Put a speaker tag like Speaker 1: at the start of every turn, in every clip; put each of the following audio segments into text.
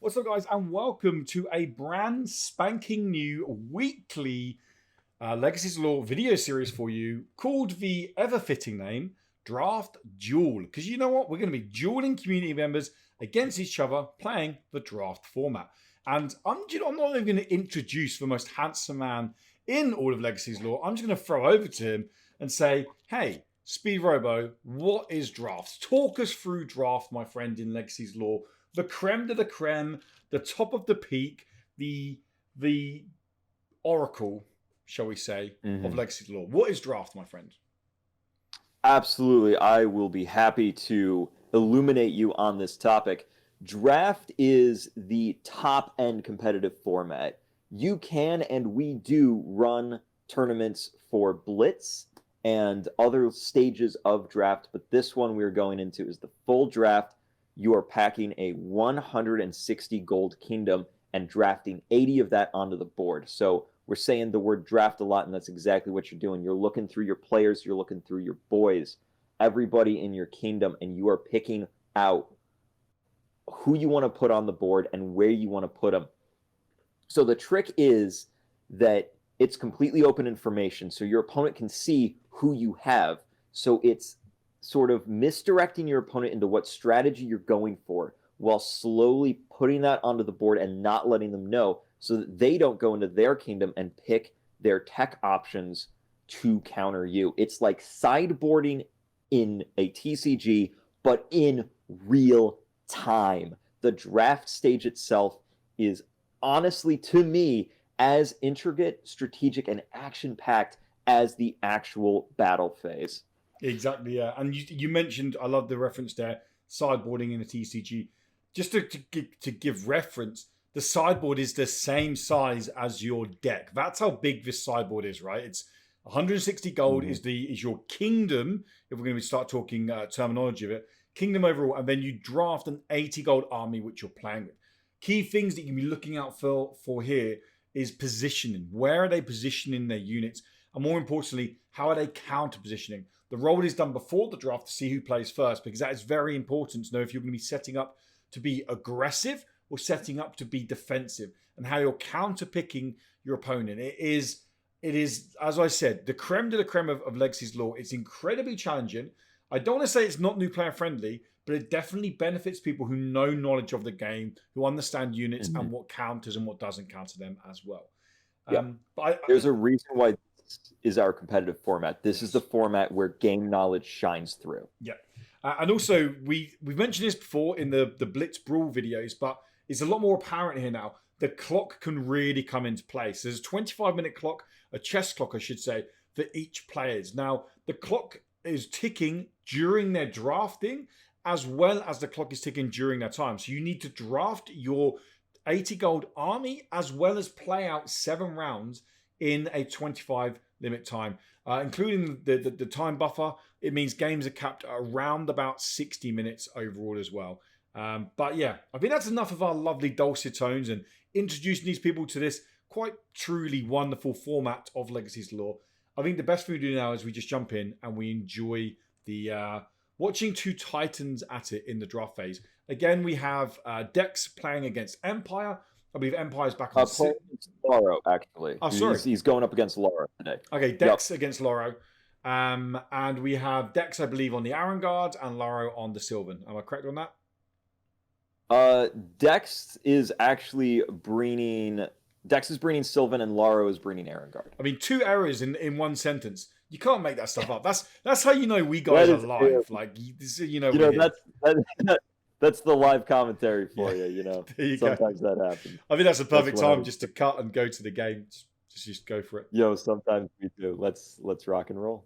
Speaker 1: What's up, guys, and welcome to a brand spanking new weekly Legacies Law video series for you called the ever-fitting name Draft Duel. Because you know what? We're going to be dueling community members against each other playing the draft format. And I'm not even going to introduce the most handsome man in all of Legacies Law. I'm just going to throw over to him and say, hey, Speed Robo, what is draft? Talk us through draft, my friend, in Legacies Law. The creme de la creme, the top of the peak, the oracle, shall we say, of Legacy Law. What is draft, my friend?
Speaker 2: Absolutely. I will be happy to illuminate you on this topic. Draft is the top-end competitive format. You can and we do run tournaments for Blitz and other stages of draft, but this one we're going into is the full draft. You are packing a 160 gold kingdom and drafting 80 of that onto the board. So we're saying the word draft a lot, and that's exactly what you're doing. You're looking through your players, you're looking through your boys, everybody in your kingdom, and you are picking out who you want to put on the board and where you want to put them. So the trick is that it's completely open information, so your opponent can see who you have. So it's sort of misdirecting your opponent into what strategy you're going for while slowly putting that onto the board and not letting them know so that they don't go into their kingdom and pick their tech options to counter you. It's like sideboarding in a TCG, but in real time. The draft stage itself is honestly, to me, as intricate, strategic, and action-packed as the actual battle phase.
Speaker 1: Exactly, yeah. And you mentioned, I love the reference there, sideboarding in a TCG. Just to give reference, the sideboard is the same size as your deck. That's how big this sideboard is, right? It's 160 gold is your kingdom, if we're going to start talking terminology of it, kingdom overall, and then you draft an 80 gold army which you're playing with. Key things that you can be looking out for here is positioning. Where are they positioning their units? And more importantly, how are they counter positioning? The roll is done before the draft to see who plays first, because that is very important to know if you're going to be setting up to be aggressive or setting up to be defensive, and how you're counter picking your opponent. It is, as I said, the creme de la creme of Legacy's Law. It's incredibly challenging. I don't want to say it's not new player friendly, but it definitely benefits people who know knowledge of the game, who understand units and what counters and what doesn't counter them as well.
Speaker 2: But there's a reason why this is our competitive format. This is the format where game knowledge shines through.
Speaker 1: Yeah. And also, we've mentioned this before in the Blitz Brawl videos, but it's a lot more apparent here now. The clock can really come into play. So there's a 25-minute clock, a chess clock, I should say, for each players. Now, the clock is ticking during their drafting, as well as the clock is ticking during their time. So you need to draft your 80 gold army, as well as play out 7 rounds in a 25 limit time, including the time buffer. It means games are capped at around about 60 minutes overall as well. But yeah, I think that's enough of our lovely dulcet tones and introducing these people to this quite truly wonderful format of Legacy's Law. I think the best thing we do now is we just jump in and we enjoy the watching two titans at it in the draft phase. Again, we have Dex playing against Empire. I believe Empire's back on
Speaker 2: Loro, actually.
Speaker 1: Oh, sorry.
Speaker 2: He's going up against Loro today.
Speaker 1: Okay, Dex against Loro. And we have Dex, I believe, on the Arengard and Loro on the Sylvan. Am I correct on that?
Speaker 2: Dex is actually bringing Sylvan and Loro is bringing Arengard.
Speaker 1: I mean, 2 errors in one sentence. You can't make that stuff up. That's how you know we guys are live. Like,
Speaker 2: that's the live commentary for you. You know, sometimes
Speaker 1: that
Speaker 2: happens.
Speaker 1: I think that's a perfect time just to cut and go to the game. Just go for it.
Speaker 2: Yo, sometimes we do. Let's rock and roll.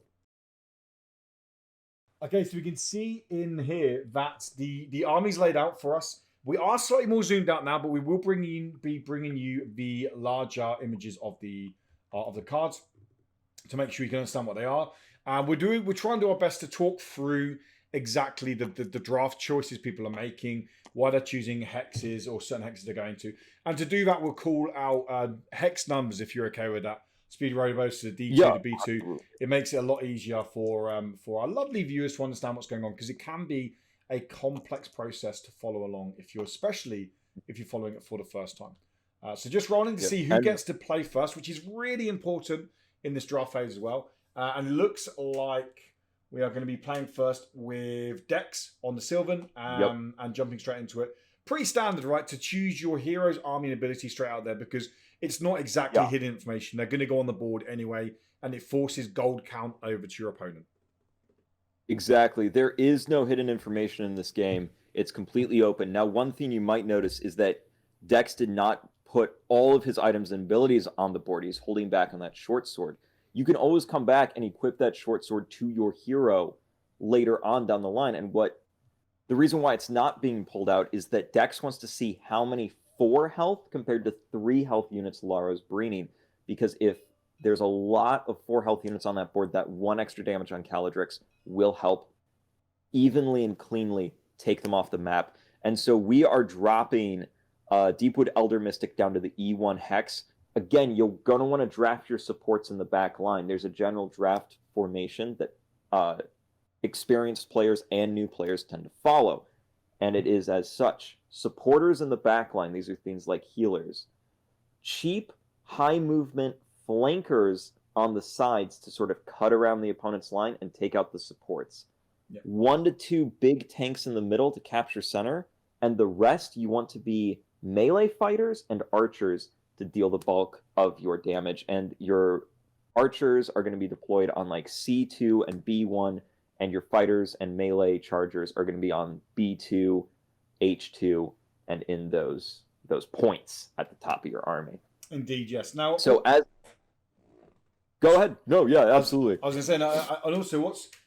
Speaker 1: Okay, so we can see in here that the army's laid out for us. We are slightly more zoomed out now, but we will be bringing you the larger images of the cards to make sure you can understand what they are. We're trying to do our best to talk through exactly the draft choices people are making, why they're choosing hexes or certain hexes they're going to. And to do that, we'll call out hex numbers if you're okay with that. Speed Robos to the D2 to B2. Absolutely. It makes it a lot easier for our lovely viewers to understand what's going on, because it can be a complex process to follow along if you're especially if you're following it for the first time. So just rolling to
Speaker 2: Yep.
Speaker 1: see who
Speaker 2: And
Speaker 1: gets to play first, which is really important in this draft phase as well. And looks like we are going to be playing first with Dex on the Sylvan
Speaker 2: yep,
Speaker 1: and jumping straight into it. Pretty standard, right? To choose your hero's army and ability straight out there because it's not exactly
Speaker 2: yeah,
Speaker 1: hidden information. They're going to go on the board anyway, and it forces gold count over to your opponent.
Speaker 2: exactly. There is no hidden information in this game. It's completely open. Now, one thing you might notice is that Dex did not put all of his items and abilities on the board. He's holding back on that short sword. You can always come back and equip that short sword to your hero later on down the line. And the reason why it's not being pulled out is that Dex wants to see how many 4 health compared to 3 health units Laro's bringing. Because if there's a lot of 4 health units on that board, that 1 extra damage on Kaladrix will help evenly and cleanly take them off the map. And so we are dropping Deepwood Elder Mystic down to the E1 Hex. Again, you're going to want to draft your supports in the back line. There's a general draft formation that experienced players and new players tend to follow. And it is as such. Supporters in the back line, these are things like healers. Cheap, high movement flankers on the sides to sort of cut around the opponent's line and take out the supports.
Speaker 1: Yeah.
Speaker 2: 1 to 2 big tanks in the middle to capture center. And the rest you want to be melee fighters and archers to deal the bulk of your damage. And your archers are going to be deployed on like C2 and B1, and your fighters and melee chargers are going to be on B2, H2, and in those points at the top of your army.
Speaker 1: Indeed, yes. Now,
Speaker 2: So go ahead. No, yeah, absolutely.
Speaker 1: I was going to say, and also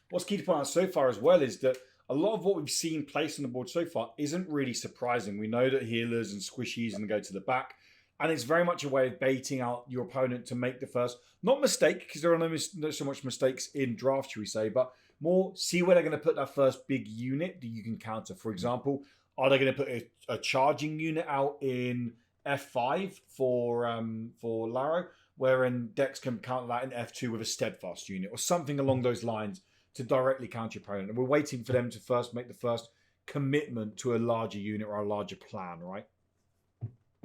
Speaker 1: what's key to point out so far as well is that a lot of what we've seen placed on the board so far isn't really surprising. We know that healers and squishies are going to go to the back, and it's very much a way of baiting out your opponent to make the first, not mistake, because there are not so much mistakes in draft, should we say, but more see where they're going to put that first big unit that you can counter. For example, are they going to put a charging unit out in F5 for Laro, wherein Dex can counter that in F2 with a steadfast unit or something along those lines to directly counter your opponent. And we're waiting for them to first make the first commitment to a larger unit or a larger plan, right?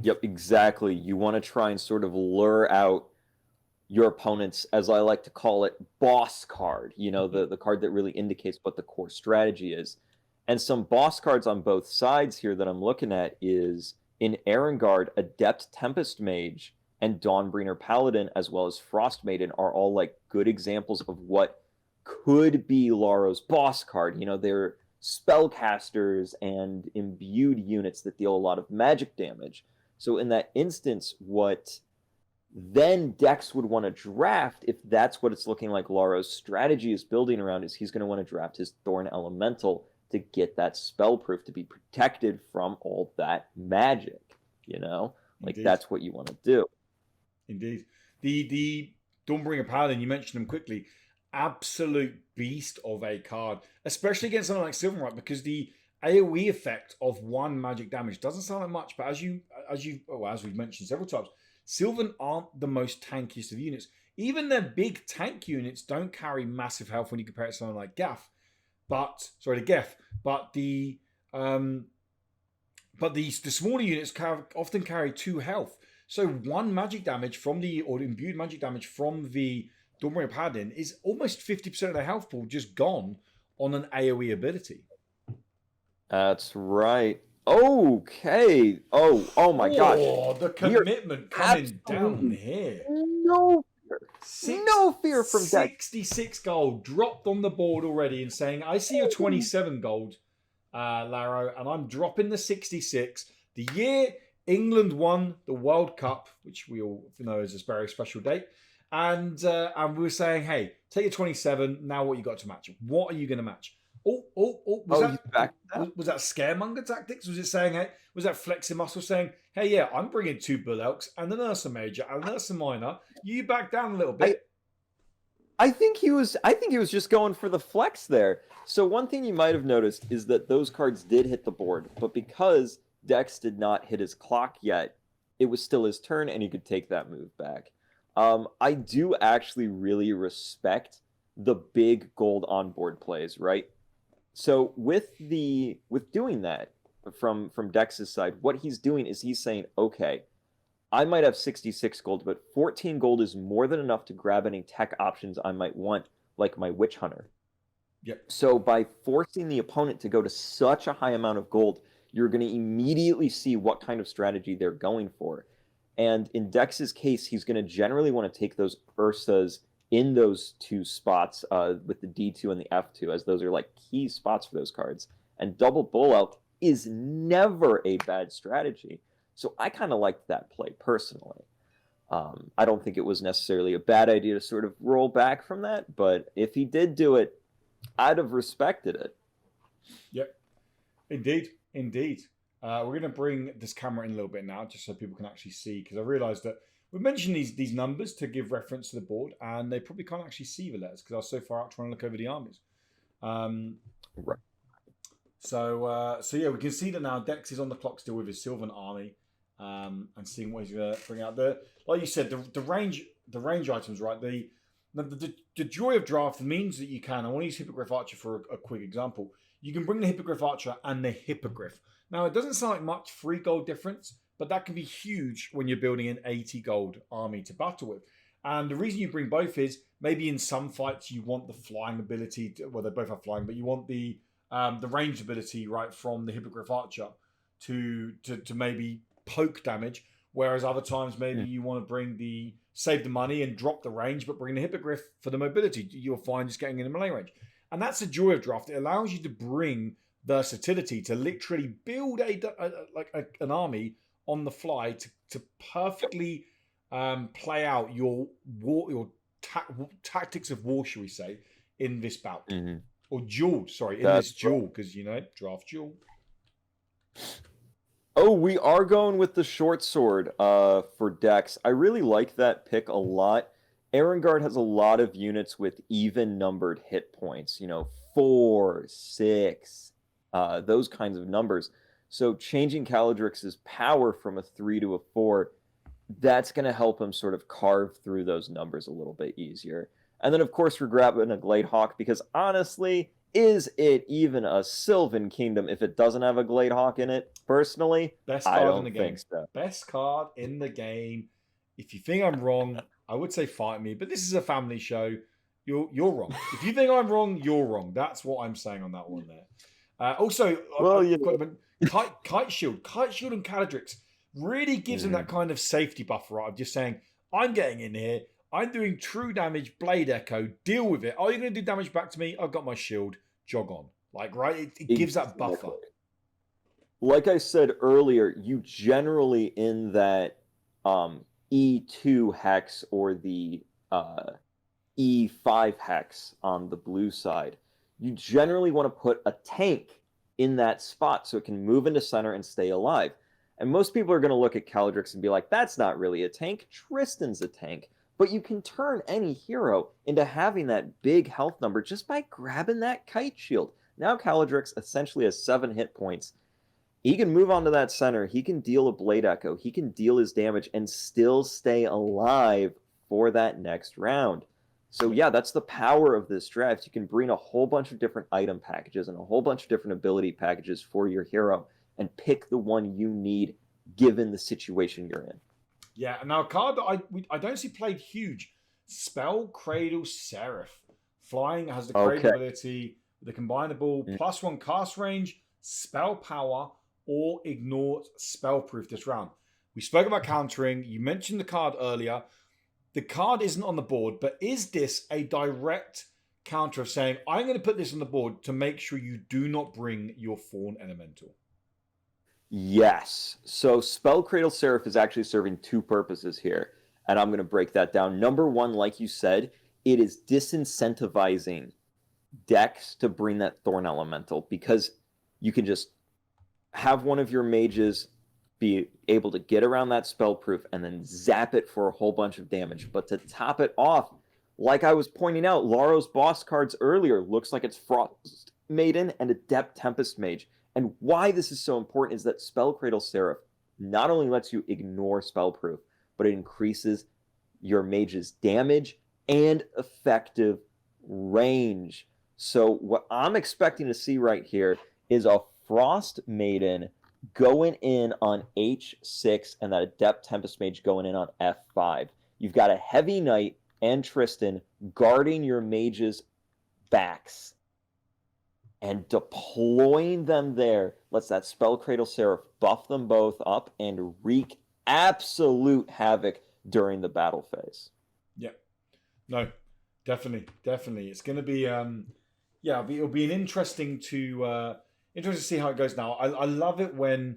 Speaker 2: Yep, exactly. You want to try and sort of lure out your opponent's, as I like to call it, boss card. You know, the card that really indicates what the core strategy is. And some boss cards on both sides here that I'm looking at is in Arengard, Adept Tempest Mage and Dawnbringer Paladin, as well as Frost Maiden, are all like good examples of what could be Laro's boss card. You know, they're spellcasters and imbued units that deal a lot of magic damage. So in that instance, what then Dex would want to draft, if that's what it's looking like Laro's strategy is building around, is he's going to want to draft his Thorn Elemental to get that spell proof, to be protected from all that magic, you know? Like,
Speaker 1: Indeed.
Speaker 2: that's what you want to do.
Speaker 1: Indeed. The Dawnbringer Paladin, you mentioned him quickly, absolute beast of a card, especially against something like Sylvan, right? Because the AoE effect of 1 magic damage doesn't sound like much, but as we've mentioned several times, Sylvan aren't the most tankiest of units. Even their big tank units don't carry massive health when you compare it to something like Geth. But the smaller units often carry 2 health. So 1 magic damage or imbued magic damage from the Dawnbringer Paladin is almost 50% of their health pool just gone on an AoE ability.
Speaker 2: That's right. Okay. Oh my gosh.
Speaker 1: Oh, the commitment coming down here.
Speaker 2: No fear. No fear from Dex.
Speaker 1: 66 gold dropped on the board already and saying, I see your 27 gold, Laro, and I'm dropping the 66. The year England won the World Cup, which we all know is a very special date, and we were saying, hey, take your 27, now what you got to match? What are you going to match? Was that scaremonger tactics? Was it saying, hey, was that flexing muscle saying, hey, yeah, I'm bringing 2 Bull Elks and an Ursa Major and an Ursa Minor. You back down a little bit.
Speaker 2: I think he was just going for the flex there. So one thing you might have noticed is that those cards did hit the board, but because Dex did not hit his clock yet, it was still his turn and he could take that move back. I do actually really respect the big gold on board plays, right? So with doing that, from Dex's side, what he's doing is he's saying, okay, I might have 66 gold, but 14 gold is more than enough to grab any tech options I might want, like my Witch Hunter.
Speaker 1: Yep.
Speaker 2: So by forcing the opponent to go to such a high amount of gold, you're going to immediately see what kind of strategy they're going for. And in Dex's case, he's going to generally want to take those Ursas in those two spots with the D2 and the F2, as those are like key spots for those cards. And double Bull Elk is never a bad strategy. So I kind of liked that play personally. I don't think it was necessarily a bad idea to sort of roll back from that, but if he did do it, I'd have respected it.
Speaker 1: Yep. Indeed. We're going to bring this camera in a little bit now, just so people can actually see, because I realised that we've mentioned these numbers to give reference to the board, and they probably can't actually see the letters because I was so far out trying to look over the armies.
Speaker 2: Right.
Speaker 1: So yeah, we can see that now Dex is on the clock still with his Sylvan army, and seeing what he's going to bring out there. Like you said, the range items, right? The joy of draft means that you can. I want to use Hippogriff Archer for a quick example. You can bring the Hippogriff Archer and the Hippogriff. Now, it doesn't sound like much 3 gold difference, but that can be huge when you're building an 80 gold army to battle with. And the reason you bring both is maybe in some fights you want the flying ability. Well, they both have flying, but you want the ranged ability, right, from the Hippogriff Archer to maybe poke damage. Whereas other times maybe you want to bring the save the money and drop the range, but bring the Hippogriff for the mobility. You'll find just getting in the melee range. And that's the joy of draft. It allows you to bring versatility to literally build an army on the fly to perfectly play out your tactics of war, shall we say, in this bout. Or duel, sorry, this duel, because, draft duel.
Speaker 2: Oh, we are going with the short sword for Dex. I really like that pick a lot. Arengard has a lot of units with even numbered hit points, 4, 6, those kinds of numbers. So changing Kaladrix's power from a 3 to a 4, that's going to help him sort of carve through those numbers a little bit easier. And then, of course, we're grabbing a Gladehawk because, honestly, is it even a Sylvan Kingdom if it doesn't have a Gladehawk in it? Personally, I don't think so.
Speaker 1: Best card in the game. If you think I'm wrong, I would say fight me, but this is a family show. You're wrong. If you think I'm wrong, you're wrong. That's what I'm saying on that one there. Also, Kite Shield and Kaladrix really gives him that kind of safety buffer, right? Of just saying, I'm getting in here. I'm doing true damage, Blade Echo, deal with it. Are you going to do damage back to me? I've got my shield, jog on. It gives that buffer.
Speaker 2: Like I said earlier, you generally in that E2 hex or the E5 hex on the blue side, you generally want to put a tank in that spot so it can move into center and stay alive. And most people are going to look at Kaladrix and be like, that's not really a tank. Tristan's a tank. But you can turn any hero into having that big health number just by grabbing that Kite Shield. Now Kaladrix essentially has 7 hit points. He can move on to that center. He can deal a Blade Echo. He can deal his damage and still stay alive for that next round. So yeah, that's the power of this draft. You can bring a whole bunch of different item packages and a whole bunch of different ability packages for your hero and pick the one you need given the situation you're in.
Speaker 1: Yeah, now a card that I don't see played huge. Spell Cradle Seraph. Flying has the Cradle ability, the combinable +1 cast range, spell power, or ignore spellproof this round. We spoke about countering. You mentioned the card earlier. The card isn't on the board, but is this a direct counter of saying, I'm going to put this on the board to make sure you do not bring your Fawn Elemental?
Speaker 2: Yes. So Spell Cradle Seraph is actually serving 2 purposes here, and I'm going to break that down. Number 1, like you said, it is disincentivizing decks to bring that Thorn Elemental because you can just have one of your mages be able to get around that spellproof and then zap it for a whole bunch of damage. But to top it off, like I was pointing out, Laro's boss cards earlier looks like it's Frost Maiden and Adept Tempest Mage. And why this is so important is that Spell Cradle Seraph not only lets you ignore spellproof, but it increases your mage's damage and effective range. So what I'm expecting to see right here is a Frost Maiden going in on H6 and that Adept Tempest Mage going in on F5. You've got a Heavy Knight and Tristan guarding your mage's backs and deploying them there lets that Spell Cradle Seraph buff them both up and wreak absolute havoc during the battle phase.
Speaker 1: Yeah. No, definitely. It's going to be, it'll be an interesting to see how it goes now. I love it when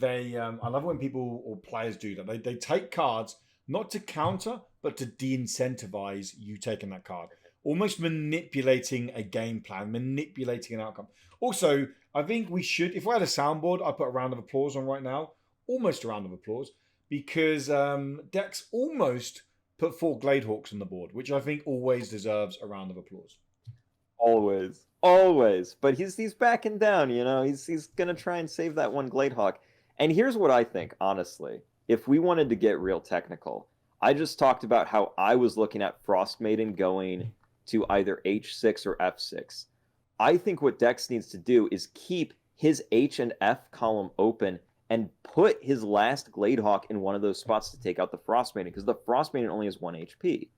Speaker 1: I love it when people or players do that. They take cards not to counter, but to de-incentivize you taking that card. Almost manipulating a game plan, manipulating an outcome. Also, I think we should, if we had a soundboard, I'd put a round of applause on right now. Almost a round of applause. Because Dex almost put 4 Gladehawks on the board, which I think always deserves a round of applause.
Speaker 2: Always. But he's backing down, you know. He's going to try and save that one Gladehawk. And here's what I think, honestly. If we wanted to get real technical, I just talked about how I was looking at Frostmaiden going to either H6 or F6. I think what Dex needs to do is keep his H and F column open and put his last Gladehawk in one of those spots to take out the Frostmaiden, because the Frostmaiden only has 1 HP.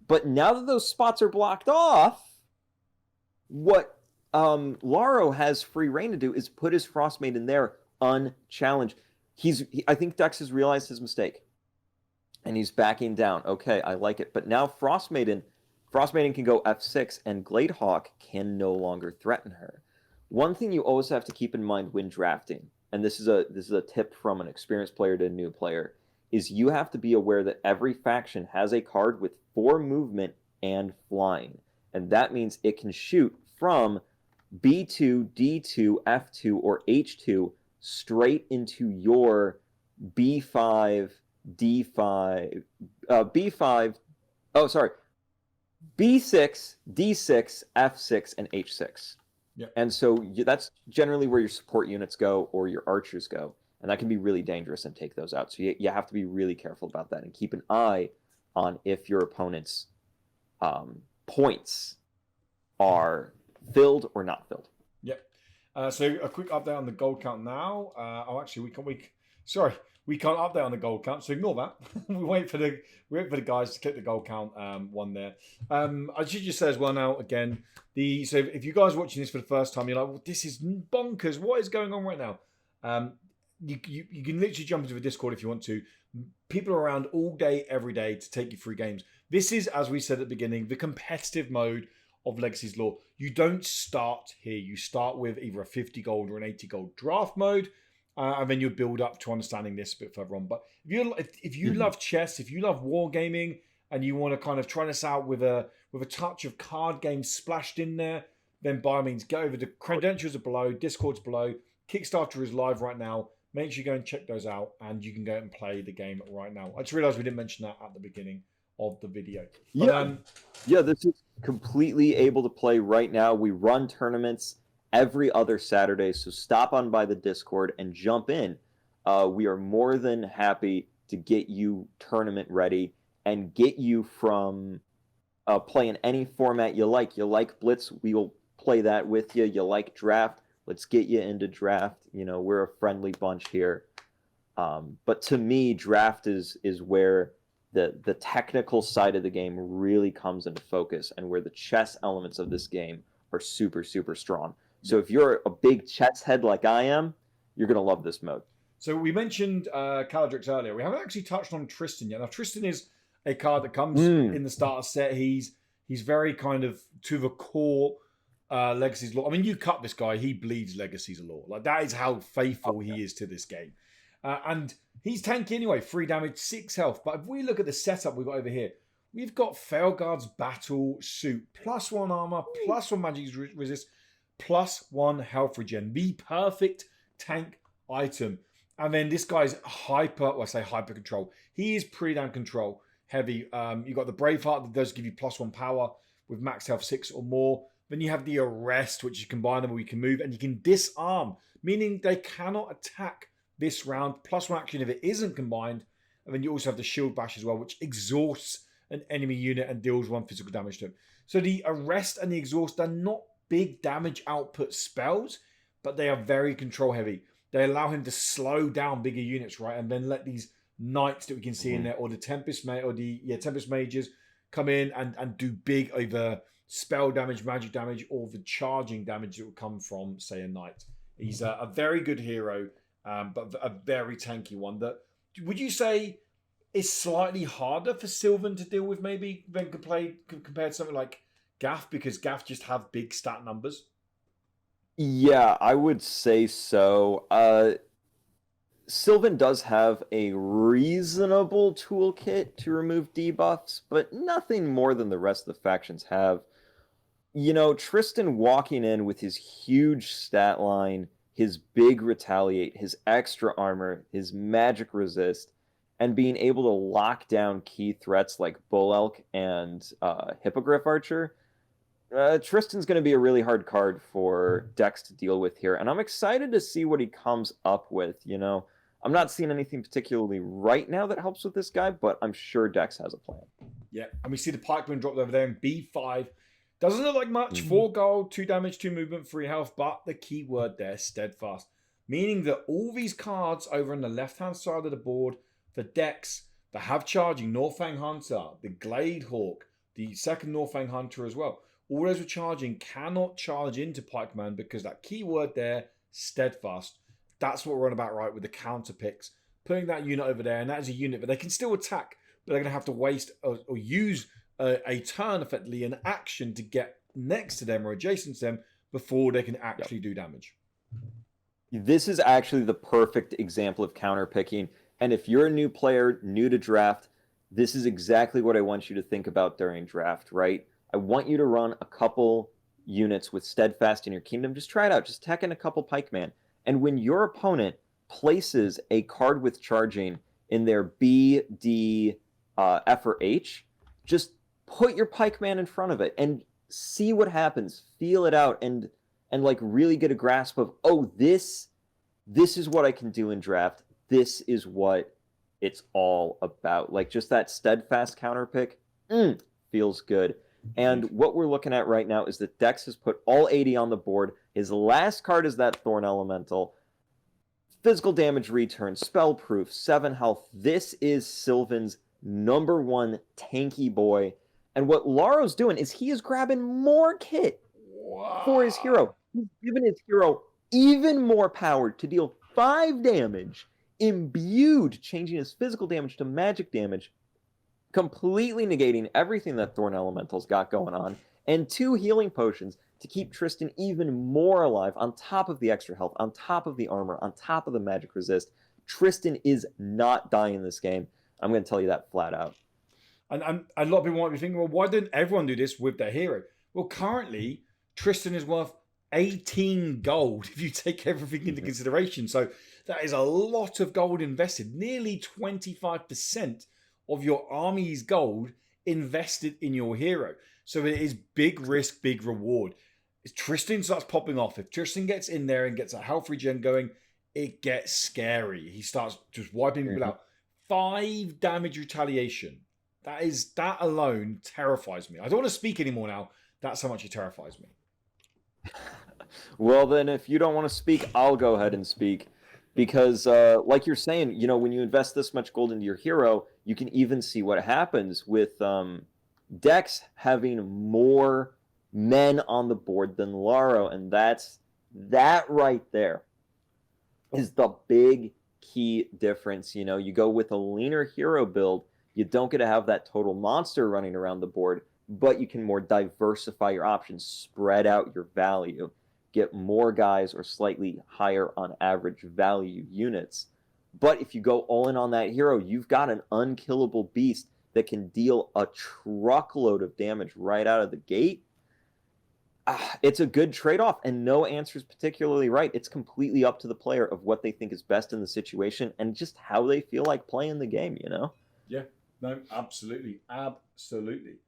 Speaker 2: But now that those spots are blocked off, what Laro has free reign to do is put his Frostmaiden there unchallenged. I think Dex has realized his mistake, and he's backing down. Okay, I like it. But now Frostmaiden can go F6, and Gladehawk can no longer threaten her. One thing you always have to keep in mind when drafting, and this is a tip from an experienced player to a new player, is you have to be aware that every faction has a card with 4 movement and flying. And that means it can shoot from B2, D2, F2, or H2 straight into your B5, D5, B5, B6, D6, F6, and H6.
Speaker 1: Yep.
Speaker 2: And so that's generally where your support units go or your archers go. And that can be really dangerous and take those out. So you have to be really careful about that and keep an eye on if your opponent's points are filled or not filled.
Speaker 1: Yep. So a quick update on the gold count now. We can't update on the gold count, so ignore that. we wait for the guys to click the gold count one there. I should just say as well now again. So if you guys are watching this for the first time, you're like, well, this is bonkers. What is going on right now? You can literally jump into the Discord if you want to. People are around all day, every day to take you through games. This is, as we said at the beginning, the competitive mode of Legacy's Law. You don't start here. You start with either a 50 gold or an 80 gold draft mode. And then you build up to understanding this a bit further on. But if you love chess, if you love wargaming, and you want to kind of try this out with a touch of card games splashed in there, then by all means, go over. The credentials are below, Discord's below, Kickstarter is live right now. Make sure you go and check those out, and you can go and play the game right now. I just realized we didn't mention that at the beginning of the video. But,
Speaker 2: this is completely able to play right now. We run tournaments every other Saturday, so stop on by the Discord and jump in. We are more than happy to get you tournament ready and get you from playing any format you like. You like Blitz, we will play that with you. You like Draft, let's get you into Draft. You know, we're a friendly bunch here. But to me, Draft is where the technical side of the game really comes into focus, and where the chess elements of this game are super, super strong. So if you're a big chess head like I am, you're going to love this mode.
Speaker 1: So we mentioned Kaladrix earlier. We haven't actually touched on Tristan yet. Now, Tristan is a card that comes in the starter set. He's very kind of to the core Legacy's Law. I mean, you cut this guy, he bleeds Legacy's Law. Like, that is how faithful he is to this game. And he's tanky anyway, 3 damage, 6 health. But if we look at the setup we've got over here, we've got Failguard's Battle Suit, +1 armor, +1 magic resist, +1 health regen. The perfect tank item. And then this guy's hyper control. He is pretty damn control heavy. You've got the Braveheart that does give you +1 power with max health 6 or more. Then you have the Arrest, which is combinable, where you can move and you can disarm, meaning they cannot attack this round. +1 action if it isn't combined. And then you also have the Shield Bash as well, which exhausts an enemy unit and deals 1 physical damage to them. So the Arrest and the Exhaust are not big damage output spells, but they are very control heavy. they allow him to slow down bigger units, right? And then let these knights that we can see in there, or the Tempest mages come in and do big either spell damage, magic damage, or the charging damage that will come from, say, a knight. He's a very good hero, but a very tanky one. That would you say is slightly harder for Sylvan to deal with, maybe, than compared to something like Gaff, because Gaff just have big stat numbers?
Speaker 2: Yeah, I would say so. Sylvan does have a reasonable toolkit to remove debuffs, but nothing more than the rest of the factions have. You know, Tristan walking in with his huge stat line, his big retaliate, his extra armor, his magic resist, and being able to lock down key threats like Bull Elk and Hippogriff Archer. Tristan's going to be a really hard card for Dex to deal with here, and I'm excited to see what he comes up with. You know, I'm not seeing anything particularly right now that helps with this guy, but I'm sure Dex has a plan.
Speaker 1: Yeah, and we see the pikeman dropped over there in B5. Doesn't look like much. 4 gold, 2 damage, 2 movement, 3 health, but the key word there, steadfast. Meaning that all these cards over on the left-hand side of the board for Dex that have charging, Norfang Hunter, the Glade Hawk, the second Norfang Hunter as well, all those with charging cannot charge into Pikeman because that keyword there, steadfast, that's what we're on about, right, with the counter picks. Putting that unit over there, and that is a unit, but they can still attack, but they're going to have to waste or use a turn, effectively, an action to get next to them or adjacent to them before they can actually do damage.
Speaker 2: This is actually the perfect example of counter picking. And if you're a new player, new to draft, this is exactly what I want you to think about during draft, right? I want you to run a couple units with Steadfast in your kingdom. Just try it out. Just tech in a couple Pikeman. And when your opponent places a card with charging in their B, D, F, or H, just put your Pikeman in front of it and see what happens. Feel it out and like really get a grasp of, oh, this is what I can do in draft. This is what it's all about. Like, just that Steadfast counter pick feels good. And what we're looking at right now is that Dex has put all 80 on the board. His last card is that Thorn Elemental. Physical damage return, spell proof, 7 health. This is Sylvan's #1 tanky boy. And what Laro's doing is he is grabbing more kit for his hero. He's giving his hero even more power to deal 5 damage, imbued, changing his physical damage to magic damage, completely negating everything that Thorn Elemental's got going on, and 2 healing potions to keep Tristan even more alive, on top of the extra health, on top of the armor, on top of the magic resist. Tristan is not dying this game. I'm going to tell you that flat out.
Speaker 1: And a lot of people might be thinking, well, why didn't everyone do this with their hero? Well, currently, Tristan is worth 18 gold if you take everything into consideration. So that is a lot of gold invested. Nearly 25% of your army's gold invested in your hero. So it is big risk, big reward. If Tristan starts popping off, if Tristan gets in there and gets a health regen going, it gets scary. He starts just wiping people out. 5 damage retaliation. That alone terrifies me. I don't want to speak anymore now. That's how much it terrifies me.
Speaker 2: Well, then, if you don't want to speak, I'll go ahead and speak. Because, like you're saying, you know, when you invest this much gold into your hero, you can even see what happens with Dex having more men on the board than Laro. And that right there is the big key difference. You know, you go with a leaner hero build, you don't get to have that total monster running around the board, but you can more diversify your options, spread out your value, get more guys or slightly higher on average value units. But if you go all in on that hero, you've got an unkillable beast that can deal a truckload of damage right out of the gate. It's a good trade-off, and no answer is particularly right. It's completely up to the player of what they think is best in the situation and just how they feel like playing the game, you know?
Speaker 1: Yeah, no, absolutely. Absolutely.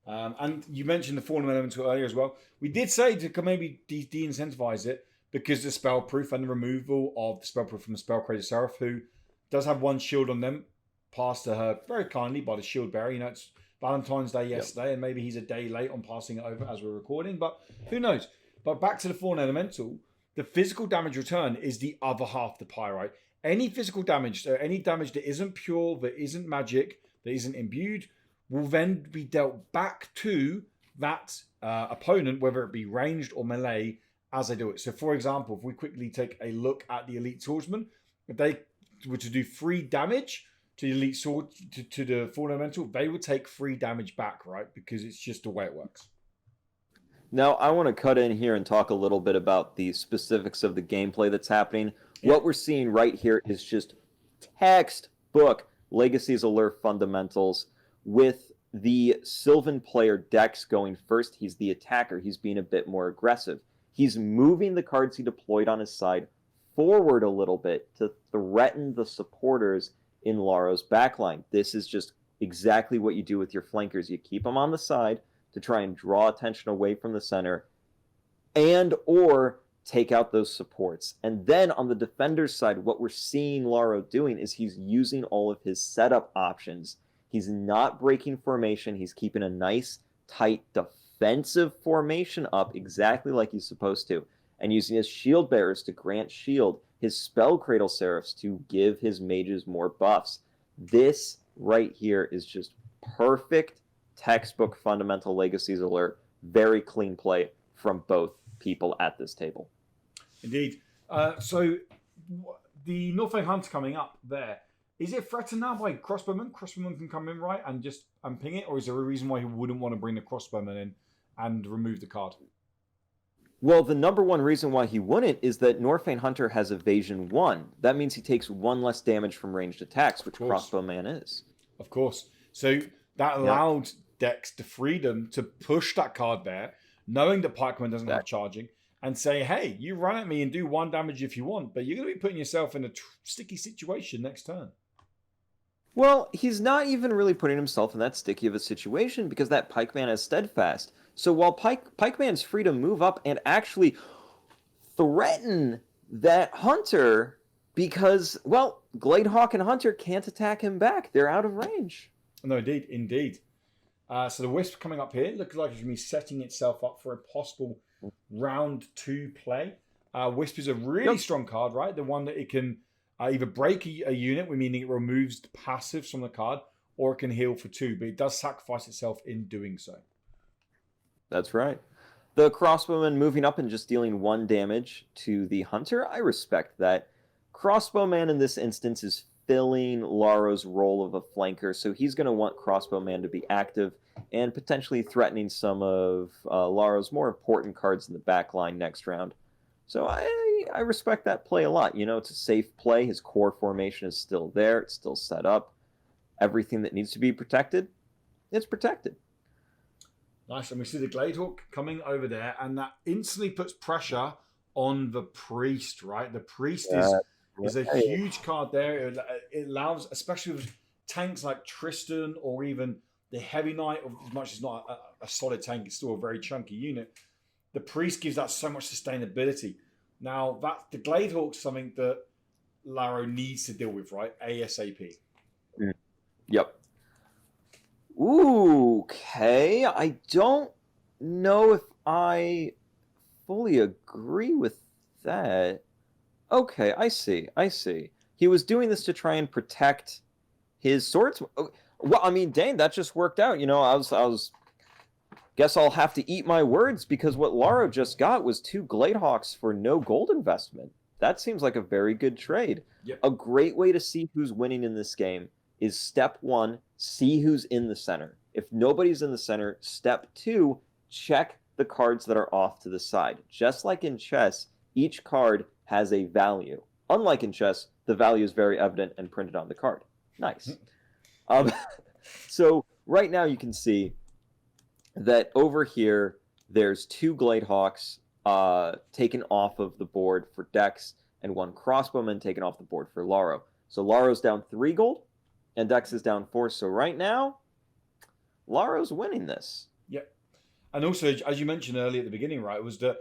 Speaker 1: And you mentioned the Fallen Elemental earlier as well. We did say to maybe de-incentivize it because the spell proof and the removal of the spell proof from the Spell Crazy Seraph, who does have 1 shield on them, passed to her very kindly by the shield bearer. You know, it's Valentine's Day yesterday, and maybe he's a day late on passing it over as we're recording, but who knows? But back to the Fallen Elemental, The physical damage return is the other half of the pie, right? Any physical damage, so any damage that isn't pure, that isn't magic, that isn't imbued, will then be dealt back to that opponent, whether it be ranged or melee, as they do it. So, for example, if we quickly take a look at the Elite Swordsman, if they were to do 3 damage to the Elite Sword, to the Fallen Elemental, they would take 3 damage back, right? Because it's just the way it works.
Speaker 2: Now, I want to cut in here and talk a little bit about the specifics of the gameplay that's happening. Yeah. What we're seeing right here is just textbook Legacy's Allure fundamentals with the Sylvan player Dex going first. He's the attacker. He's being a bit more aggressive. He's moving the cards he deployed on his side forward a little bit to threaten the supporters in Laro's backline. This is just exactly what you do with your flankers. You keep them on the side to try and draw attention away from the center and or take out those supports. And then on the defender's side, what we're seeing Laro doing is he's using all of his setup options. He's not breaking formation. He's keeping a nice, tight, defensive formation up exactly like he's supposed to, and using his shield bearers to grant shield, his spell cradle seraphs to give his mages more buffs. This right here is just perfect textbook fundamental Legacy's Allure. Very clean play from both people at this table.
Speaker 1: Indeed. So the Northern Hunter coming up there, is it threatened now by Crossbowman? Crossbowman can come in, right, and just ping it? Or is there a reason why he wouldn't want to bring the Crossbowman in and remove the card?
Speaker 2: Well, the number one reason why he wouldn't is that Northern Hunter has evasion 1. That means he takes 1 less damage from ranged attacks, which Crossbowman is.
Speaker 1: Of course. So that allowed Dex the freedom to push that card there, knowing that Pikeman doesn't have charging, and say, hey, you run at me and do 1 damage if you want, but you're going to be putting yourself in a sticky situation next turn.
Speaker 2: Well, he's not even really putting himself in that sticky of a situation because that Pikeman is steadfast. So while Pikeman's free to move up and actually threaten that Hunter because, well, Gladehawk and Hunter can't attack him back. They're out of range.
Speaker 1: No, indeed. So the Wisp coming up here looks like it's going to be setting itself up for a possible round 2 play. Wisp is a really strong card, right? The one that it can either break a unit, meaning it removes the passives from the card, or it can heal for 2, but it does sacrifice itself in doing so.
Speaker 2: That's right. The Crossbowman moving up and just dealing 1 damage to the Hunter, I respect that. Crossbowman in this instance is filling Laro's role of a flanker, so he's going to want Crossbowman to be active and potentially threatening some of Laro's more important cards in the back line next round. So I respect that play a lot. You know, it's a safe play. His core formation is still there. It's still set up. Everything that needs to be protected, it's protected.
Speaker 1: Nice. And we see the Gladehawk coming over there, and that instantly puts pressure on the Priest, right? The Priest is a huge card there. It allows, especially with tanks like Tristan or even the Heavy Knight, as much as it's not a solid tank, it's still a very chunky unit. The Priest gives that so much sustainability. Now, the Gladehawk's something that Laro needs to deal with, right? ASAP.
Speaker 2: Yep. Ooh, okay. I don't know if I fully agree with that. Okay, I see. He was doing this to try and protect his swords. Well, I mean, dang, that just worked out. You know, I was guess I'll have to eat my words because what Laro just got was 2 Gladehawks for no gold investment. That seems like a very good trade.
Speaker 1: Yep.
Speaker 2: A great way to see who's winning in this game is step 1, see who's in the center. If nobody's in the center, step 2, check the cards that are off to the side. Just like in chess, each card has a value. Unlike in chess, the value is very evident and printed on the card. Nice. So right now you can see that over here, there's 2 Gladehawks taken off of the board for Dex and 1 Crossbowman taken off the board for Laro. So Laro's down 3 gold and Dex is down 4. So right now, Laro's winning this.
Speaker 1: Yep. And also, as you mentioned earlier at the beginning, right, was that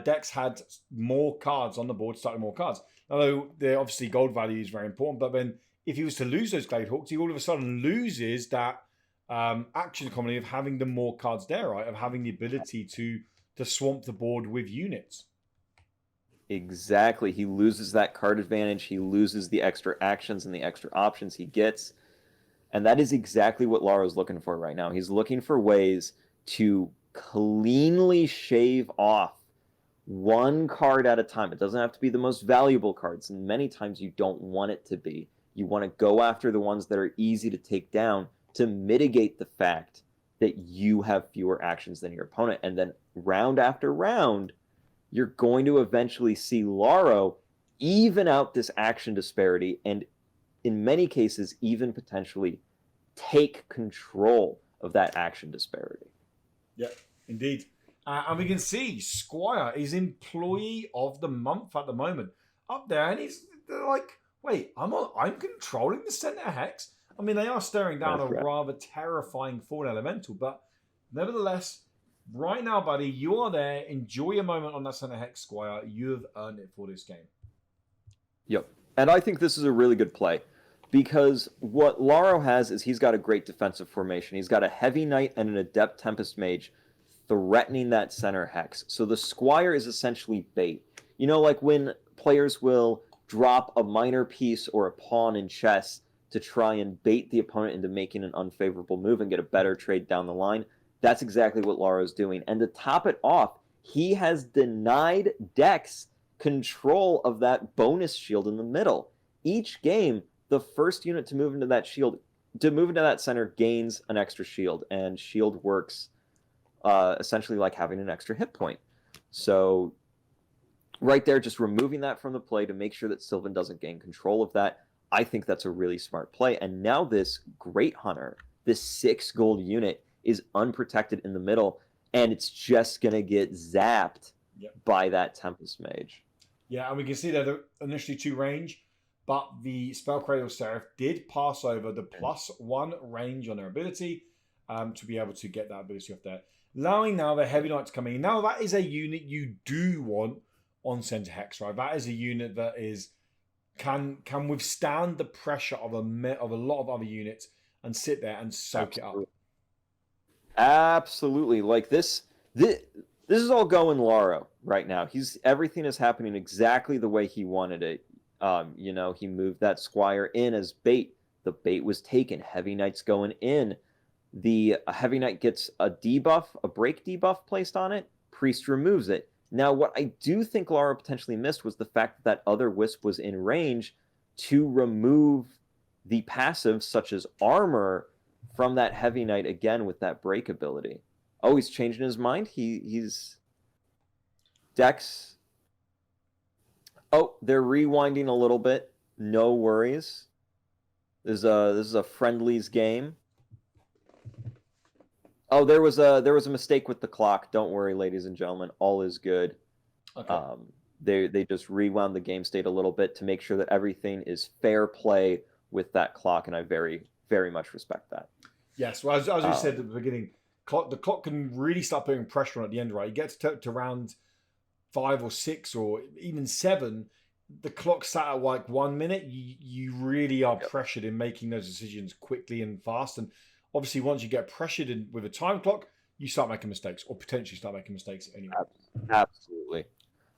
Speaker 1: Dex had more cards on the board, starting more cards. Although, obviously, gold value is very important, but then if he was to lose those Gladehawks, he all of a sudden loses that action economy of having the more cards there, right? Of having the ability to swamp the board with units.
Speaker 2: Exactly. He loses that card advantage. He loses the extra actions and the extra options he gets. And that is exactly what Laro's looking for right now. He's looking for ways to cleanly shave off one card at a time. It doesn't have to be the most valuable cards, and many times you don't want it to be. You want to go after the ones that are easy to take down to mitigate the fact that you have fewer actions than your opponent. And then round after round, you're going to eventually see Laro even out this action disparity, and in many cases, even potentially take control of that action disparity.
Speaker 1: Yeah, indeed. And we can see Squire is Employee of the Month at the moment. Up there, and they're like, wait, I'm controlling the center hex? I mean, they are staring down
Speaker 2: That's right.
Speaker 1: rather terrifying Fallen Elemental, but nevertheless, right now, buddy, you are there. Enjoy a moment on that center hex, Squire. You have earned it for this game.
Speaker 2: Yep. And I think this is a really good play because what Laro has is he's got a great defensive formation. He's got a Heavy Knight and an Adept Tempest Mage threatening that center hex. So the Squire is essentially bait. You know, like when players will drop a minor piece or a pawn in chess to try and bait the opponent into making an unfavorable move and get a better trade down the line. That's exactly what Laro's doing. And to top it off, he has denied Dex control of that bonus shield in the middle. Each game, the first unit to move into that shield, to move into that center, gains an extra shield, and shield works essentially like having an extra hit point. So right there, just removing that from the play to make sure that Sylvan doesn't gain control of that, I think that's a really smart play. And now this Great Hunter, this 6 gold unit, is unprotected in the middle, and it's just going to get zapped by that Tempest Mage.
Speaker 1: Yeah, and we can see that they're initially 2 range, but the Spellcradle Seraph did pass over the +1 range on their ability to be able to get that ability off there. Allowing now the Heavy Knight to come in. Now that is a unit you do want on Center Hex, right? That is a unit that can withstand the pressure of a lot of other units and sit there and soak it up.
Speaker 2: Absolutely. Like this is all going Laro right now. Everything is happening exactly the way he wanted it. He moved that Squire in as bait. The bait was taken. Heavy Knight's going in. The Heavy Knight gets a debuff, a break debuff placed on it. Priest removes it. Now, what I do think Laro potentially missed was the fact that other Wisp was in range to remove the passives, such as armor, from that Heavy Knight again with that break ability. Oh, he's changing his mind? He's... Dex... Oh, they're rewinding a little bit. No worries. This is a friendlies game. Oh, there was a mistake with the clock. Don't worry, ladies and gentlemen. All is good. Okay. They just rewound the game state a little bit to make sure that everything is fair play with that clock, and I very, very much respect that.
Speaker 1: Yes, well, as you said at the beginning, the clock can really start putting pressure on at the end, right? You get to round 5 or 6 or even 7, the clock sat at like 1 minute. You really are pressured in making those decisions quickly and fast. And obviously, once you get pressured with a time clock, you start making mistakes, or potentially start making mistakes anyway.
Speaker 2: Absolutely.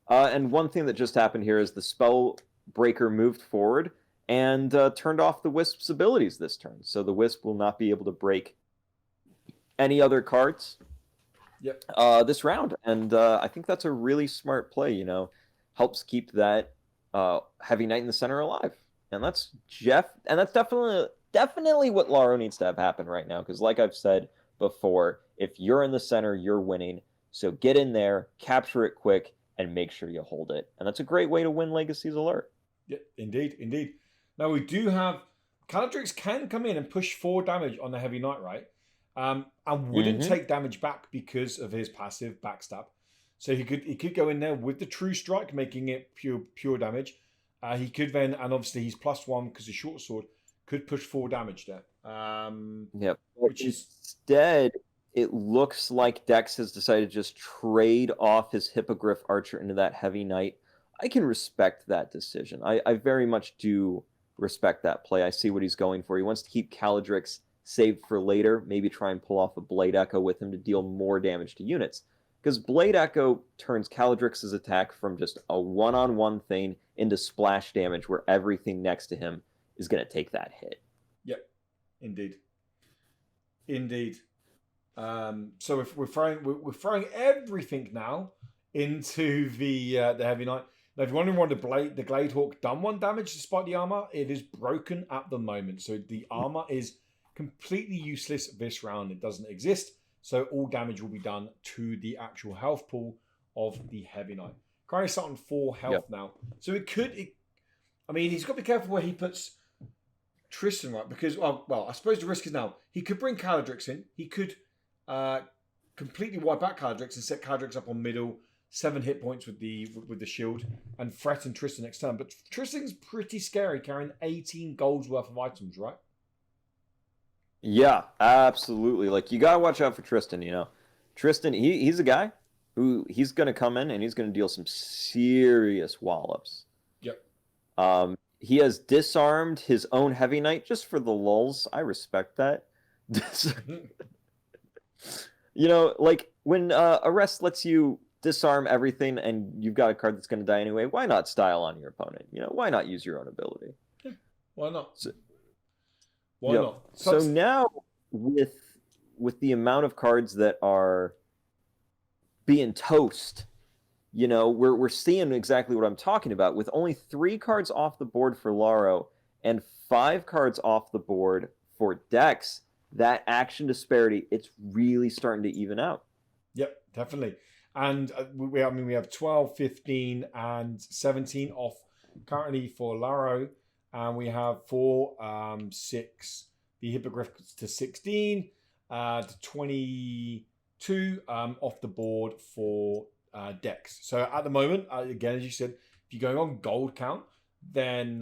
Speaker 2: And one thing that just happened here is the spell breaker moved forward and turned off the Wisp's abilities this turn. So the Wisp will not be able to break any other cards this round. And I think that's a really smart play, helps keep that Heavy Knight in the center alive. And that's definitely what Laro needs to have happen right now. Because like I've said before, if you're in the center, you're winning. So get in there, capture it quick, and make sure you hold it. And that's a great way to win Legacy's Allure.
Speaker 1: Yeah, indeed. Now we do have... Kaladrix can come in and push 4 damage on the Heavy Knight, right? And wouldn't take damage back because of his passive backstab. So he could go in there with the True Strike, making it pure damage. He could then, and obviously he's +1 because of short sword, could push 4 damage there.
Speaker 2: Instead, it looks like Dex has decided to just trade off his Hippogriff Archer into that Heavy Knight. I can respect that decision. I very much do respect that play. I see what he's going for. He wants to keep Kaladrix saved for later, maybe try and pull off a Blade Echo with him to deal more damage to units. Because Blade Echo turns Kaladrix's attack from just a one-on-one thing into splash damage where everything next to him is going to take that hit.
Speaker 1: Yep, indeed. Indeed. So if we're throwing everything now into the Heavy Knight. Now, if you're wondering why the Gladehawk done 1 damage despite the armor, it is broken at the moment. So the armor is completely useless this round. It doesn't exist. So all damage will be done to the actual health pool of the Heavy Knight. Currently sat on 4 health now. So I mean, he's got to be careful where he puts Tristan, right? Because, well, I suppose the risk is now, he could bring Kaladrix in. He could completely wipe out Kaladrix and set Kaladrix up on middle, 7 hit points with the shield, and threaten Tristan next turn. But Tristan's pretty scary, carrying 18 gold's worth of items, right?
Speaker 2: Yeah, absolutely. Like, you gotta watch out for Tristan, you know. Tristan, he's a guy who he's gonna come in and he's gonna deal some serious wallops.
Speaker 1: Yep.
Speaker 2: He has disarmed his own Heavy Knight just for the lulz. I respect that. You know, like, when Arrest lets you disarm everything and you've got a card that's going to die anyway, why not style on your opponent? You know, why not use your own ability?
Speaker 1: Yeah, why not?
Speaker 2: Why not? So now, with the amount of cards that are being toast, you know, we're seeing exactly what I'm talking about. With only 3 cards off the board for Laro and 5 cards off the board for Dex, that action disparity, it's really starting to even out.
Speaker 1: Yep, definitely. And we have 12, 15, and 17 off currently for Laro. And we have 4, 6, the Hippogriff to 16, to 22 off the board for Dex. So at the moment, again, as you said, if you're going on gold count, then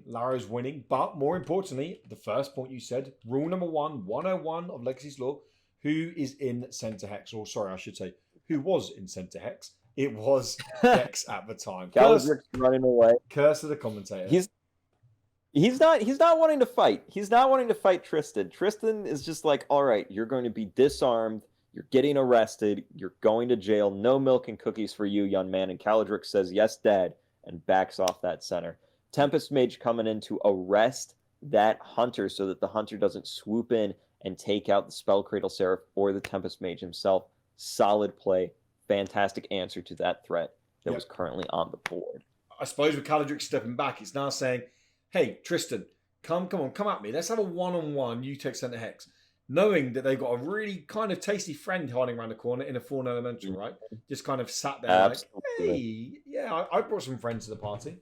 Speaker 1: Laro's winning. But more importantly, the first point you said, rule number 101 of Legacy's Law, who is in center hex? Or sorry, I should say, who was in center hex? It was Dex at the time.
Speaker 2: Kaladrix running away.
Speaker 1: Curse of the commentator.
Speaker 2: He's not wanting to fight. He's not wanting to fight Tristan. Tristan is just like, all right, you're going to be disarmed. You're getting arrested. You're going to jail. No milk and cookies for you, young man. And Kaladrix says, yes, Dad, and backs off that center. Tempest Mage coming in to arrest that hunter so that the hunter doesn't swoop in and take out the Spell Cradle Seraph or the Tempest Mage himself. Solid play. Fantastic answer to that threat that was currently on the board.
Speaker 1: I suppose with Kaladrix stepping back, it's now saying, hey, Tristan, come at me. Let's have a one-on-one. You take center hex. Knowing that they've got a really kind of tasty friend hiding around the corner in a Fawn Elemental, right? Just kind of sat there Absolutely. Like, hey, yeah, I brought some friends to the party.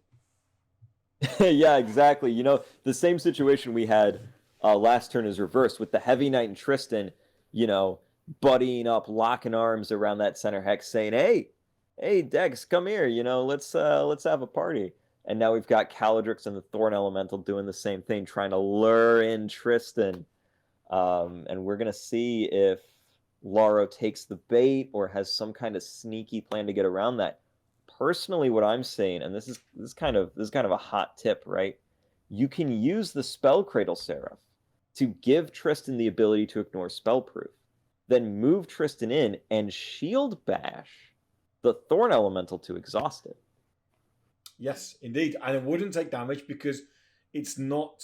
Speaker 2: Yeah, exactly. You know, the same situation we had last turn is reversed with the Heavy Knight and Tristan, you know, buddying up, locking arms around that center hex saying, hey, Dex, come here, you know, let's have a party. And now we've got Kaladrix and the Thorn Elemental doing the same thing, trying to lure in Tristan. And we're going to see if Laro takes the bait or has some kind of sneaky plan to get around that. Personally, what I'm saying, and this is kind of a hot tip, right? You can use the Spell Cradle Seraph to give Tristan the ability to ignore Spellproof. Then move Tristan in and Shield Bash the Thorn Elemental to exhaust it.
Speaker 1: Yes, indeed. And it wouldn't take damage because it's not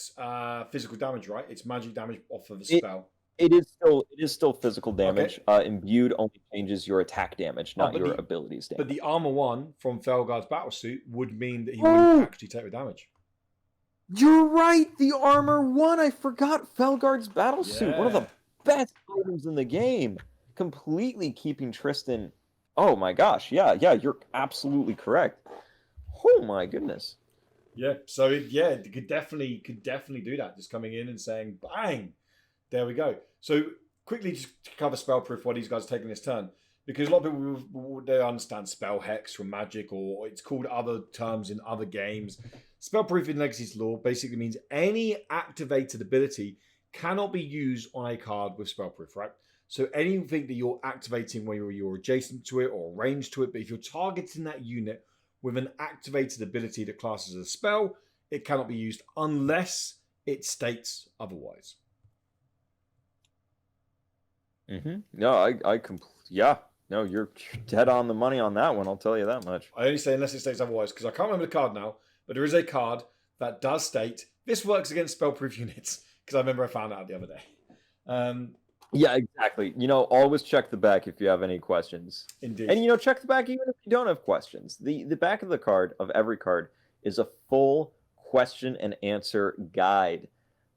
Speaker 1: physical damage, right? It's magic damage off of the spell.
Speaker 2: It is still physical damage. Okay. Imbued only changes your attack damage, not your abilities damage.
Speaker 1: But the armor 1 from Felguard's battlesuit would mean that he wouldn't actually take the damage.
Speaker 2: You're right. The armor 1. I forgot Felguard's battlesuit. Yeah. One of the best items in the game. Completely keeping Tristan. Oh my gosh. Yeah. You're absolutely correct. Oh my goodness.
Speaker 1: Yeah. So it could definitely do that. Just coming in and saying, bang. There we go. So quickly, just to cover Spellproof while these guys are taking this turn, because a lot of people they understand Spell Hex from Magic, or it's called other terms in other games. Spellproof in Legacy's Law basically means any activated ability cannot be used on a card with Spellproof, right? So anything that you're activating when you're adjacent to it or ranged to it, but if you're targeting that unit with an activated ability that classes as a spell, it cannot be used unless it states otherwise.
Speaker 2: No, No, you're dead on the money on that one. I'll tell you that much.
Speaker 1: I only say unless it states otherwise, because I can't remember the card now, but there is a card that does state this works against spellproof units, because I remember I found out the other day.
Speaker 2: Yeah, exactly. Always check the back if you have any questions.
Speaker 1: Indeed.
Speaker 2: And, check the back even if you don't have questions. The back of the card, of every card, is a full question and answer guide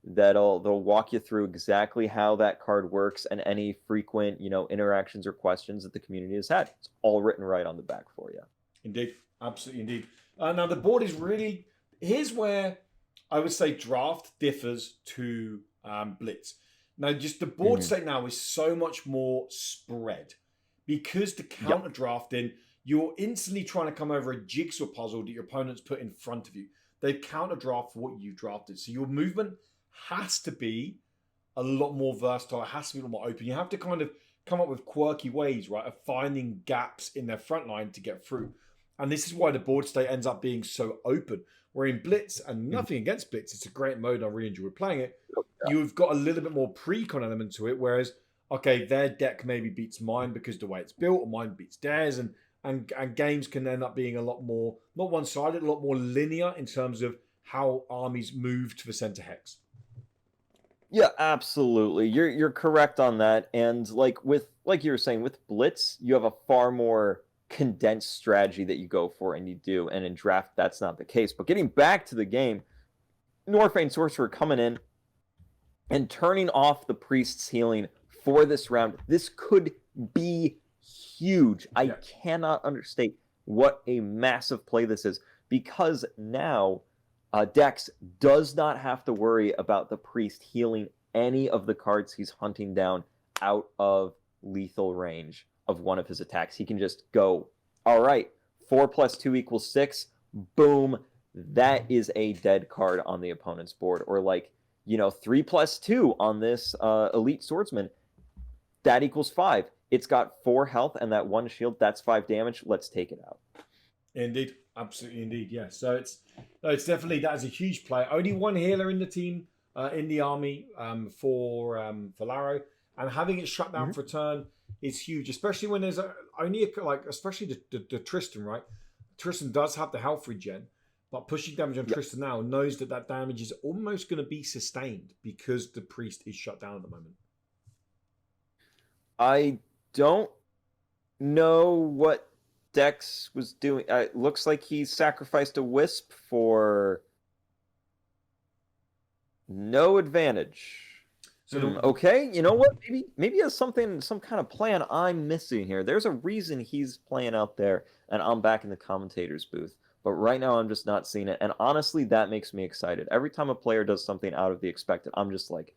Speaker 2: they'll walk you through exactly how that card works and any frequent, interactions or questions that the community has had. It's all written right on the back for you.
Speaker 1: Indeed. Absolutely indeed. Now, the board is really... Here's where I would say draft differs to Blitz. Now, just the board state now is so much more spread. Because the counter drafting, you're instantly trying to come over a jigsaw puzzle that your opponent's put in front of you. They counter draft for what you've drafted. So your movement has to be a lot more versatile. It has to be a lot more open. You have to kind of come up with quirky ways, right, of finding gaps in their front line to get through. And this is why the board state ends up being so open. Where in Blitz, and nothing against Blitz, it's a great mode, I really enjoy playing it, you've got a little bit more pre-con element to it, whereas, okay, their deck maybe beats mine because the way it's built, or mine beats theirs, and games can end up being a lot more, not one-sided, a lot more linear in terms of how armies move to the center hex.
Speaker 2: Yeah, absolutely. You're correct on that. And like you were saying, with Blitz, you have a far more condensed strategy that you go for and you do. And in draft, that's not the case. But getting back to the game, Norfain Sorcerer coming in and turning off the Priest's healing for this round. This could be huge. I cannot understate what a massive play this is, because now Dex does not have to worry about the Priest healing any of the cards he's hunting down out of lethal range of one of his attacks. He can just go, all right, 4 + 2 = 6. Boom. That is a dead card on the opponent's board. Or 3 + 2 on this Elite Swordsman. That equals 5. It's got 4 health and that 1 shield. That's 5 damage. Let's take it out.
Speaker 1: Indeed. Absolutely indeed. Yeah. So it's definitely, that is a huge play. Only 1 healer in the team, in the army for Laro. And having it shut down for a turn is huge, especially when there's especially the Tristan, right? Tristan does have the health regen, but pushing damage on Tristan now knows that damage is almost going to be sustained because the Priest is shut down at the moment.
Speaker 2: I don't know what Dex was doing. It looks like he sacrificed a Wisp for no advantage. So okay, you know what? Maybe he has some kind of plan I'm missing here. There's a reason he's playing out there, and I'm back in the commentator's booth. But right now, I'm just not seeing it. And honestly, that makes me excited. Every time a player does something out of the expected, I'm just like,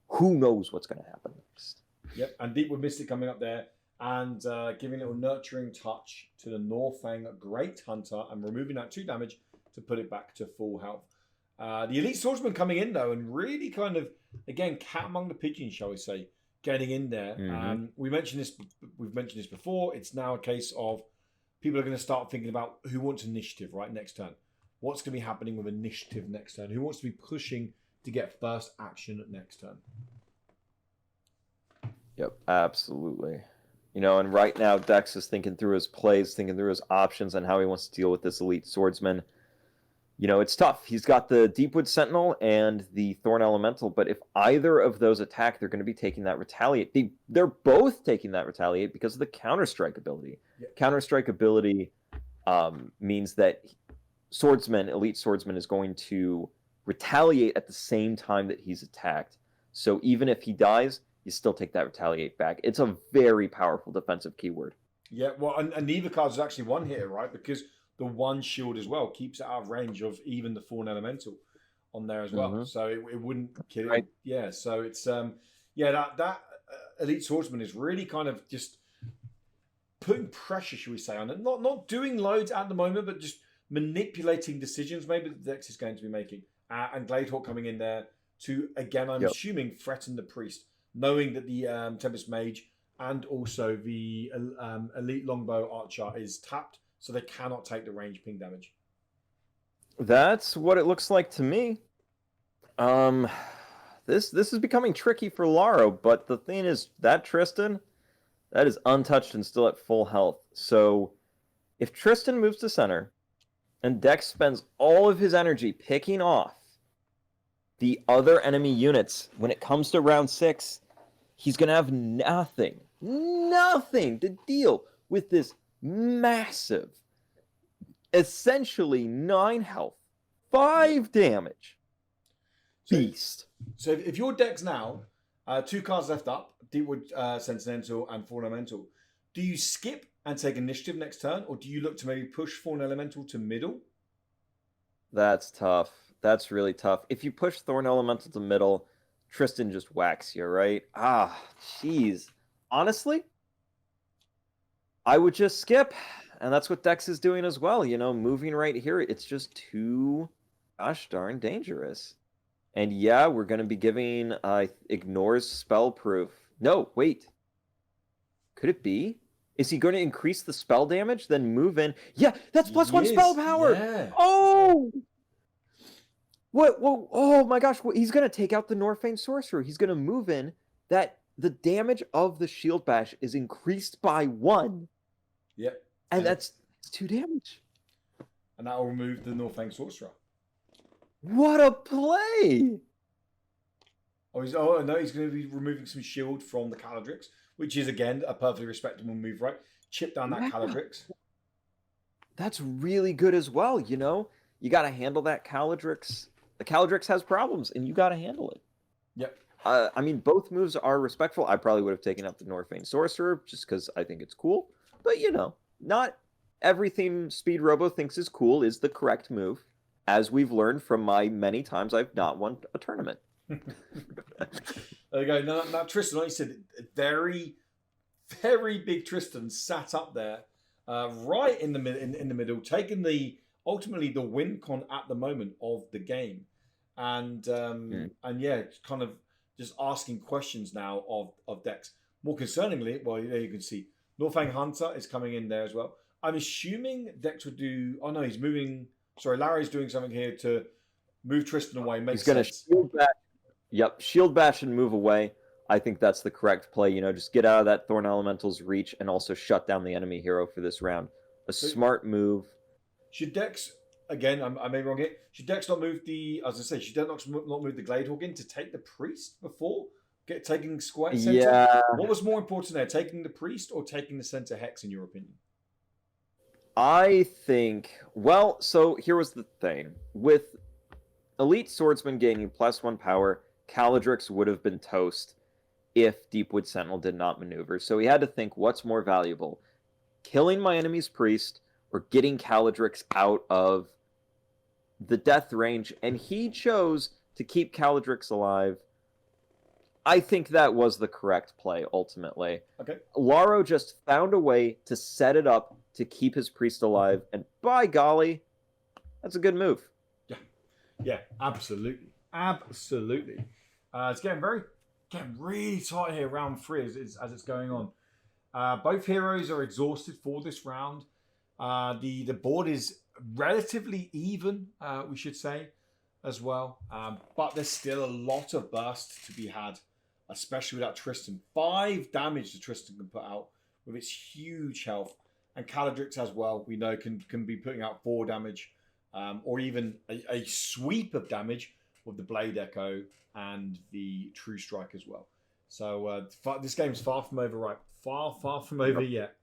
Speaker 2: who knows what's going to happen next?
Speaker 1: Yep, and Deepwood Mystic coming up there and giving a little nurturing touch to the Norfang Great Hunter and removing that 2 damage to put it back to full health. The Elite Swordsman coming in, though, and really kind of, again, cat among the pigeons, shall we say, getting in there. We've mentioned this before. It's now a case of people are going to start thinking about who wants initiative, right, next turn. What's going to be happening with initiative next turn? Who wants to be pushing to get first action next turn?
Speaker 2: Yep, absolutely. And right now, Dex is thinking through his plays, thinking through his options and how he wants to deal with this Elite Swordsman. It's tough. He's got the Deepwood Sentinel and the Thorn Elemental, but if either of those attack, they're going to be taking that Retaliate. They're both taking that Retaliate because of the Counter-Strike ability. Yeah. Counter-Strike ability means that Elite Swordsman is going to retaliate at the same time that he's attacked. So even if he dies, you still take that Retaliate back. It's a very powerful defensive keyword.
Speaker 1: Yeah, well, and neither card is actually one hitter, right? Because the 1 shield as well keeps it out of range of even the Thorn Elemental on there as well. So it wouldn't kill it. Right. Yeah, so it's that Elite Swordsman is really kind of just putting pressure, should we say, on it. Not doing loads at the moment, but just manipulating decisions maybe that Dex is going to be making. And Gladehawk coming in there to, again, I'm assuming, threaten the Priest, knowing that the Tempest Mage and also the Elite Longbow Archer is tapped, so they cannot take the range ping damage.
Speaker 2: That's what it looks like to me. This is becoming tricky for Laro, but the thing is that Tristan, That is untouched and still at full health. So if Tristan moves to center and Dex spends all of his energy picking off the other enemy units, when it comes to round 6, he's going to have nothing to deal with this massive, essentially 9 health, 5 damage beast.
Speaker 1: So if your deck's now 2 cards left up, Deepwood Sentimental and Fallen Elemental, do you skip and take initiative next turn, or do you look to maybe push Fallen Elemental to middle?
Speaker 2: That's tough. That's really tough. If you push Thorn Elemental to middle, Tristan just whacks you, right? Ah, jeez. Honestly, I would just skip, and that's what Dex is doing as well. Moving right here, it's just too gosh darn dangerous. And yeah, we're going to be giving ignores spell proof. No, wait. Could it be? Is he going to increase the spell damage, then move in? Yeah, that's +1 spell power.
Speaker 1: Yeah.
Speaker 2: Oh! What? Whoa! Oh my gosh! He's going to take out the Norfane Sorcerer. He's going to move in. That the damage of the Shield Bash is increased by 1.
Speaker 1: Yep.
Speaker 2: And that's 2 damage.
Speaker 1: And that will remove the Norfang Sorcerer.
Speaker 2: What a play!
Speaker 1: He's going to be removing some shield from the Kaladrix, which is, again, a perfectly respectable move, right? Chip down that Kaladrix.
Speaker 2: That's really good as well, You got to handle that Kaladrix. The Kaladrix has problems, and you got to handle it.
Speaker 1: Yep.
Speaker 2: Both moves are respectful. I probably would have taken out the Norfane Sorcerer, just because I think it's cool. But, not everything Speed Robo thinks is cool is the correct move, as we've learned from my many times I've not won a tournament.
Speaker 1: There you go. Now Tristan, like you said, very, very big Tristan sat up there, right in the middle, taking ultimately the win con at the moment of the game, and yeah, kind of just asking questions now of Dex. More concerningly, well, there you can see Norfang Hunter is coming in there as well. I'm assuming Dex would do. Oh no, he's moving. Sorry, Larry's doing something here to move Tristan away. Makes sense.
Speaker 2: He's going to shield bash. Yep, shield bash and move away. I think that's the correct play. Just get out of that Thorn Elemental's reach and also shut down the enemy hero for this round. Smart move.
Speaker 1: Should Dex, again, I may be wrong here, should Dex not move should Dex not move the Gladehawk in to take the Priest before taking square center?
Speaker 2: Yeah.
Speaker 1: What was more important there, taking the Priest or taking the center hex, in your opinion?
Speaker 2: I think, so here was the thing. With Elite Swordsman gaining +1 power, Kaladrix would have been toast if Deepwood Sentinel did not maneuver. So he had to think, what's more valuable? Killing my enemy's priest or getting Kaladrix out of the death range? And he chose to keep Kaladrix alive. I think that was the correct play, ultimately.
Speaker 1: Okay.
Speaker 2: Laro just found a way to set it up to keep his priest alive, and by golly, that's a good move.
Speaker 1: Yeah, absolutely. It's getting really tight here, round 3, as it's going on. Both heroes are exhausted for this round. The board is relatively even, we should say, as well. But there's still a lot of burst to be had, especially with that Tristan. 5 damage that Tristan can put out with its huge health. And Kaladrix as well, we know, can be putting out 4 damage. Or even a sweep of damage with the Blade Echo and the True Strike as well. So this game's far from over, right? Far from over yet.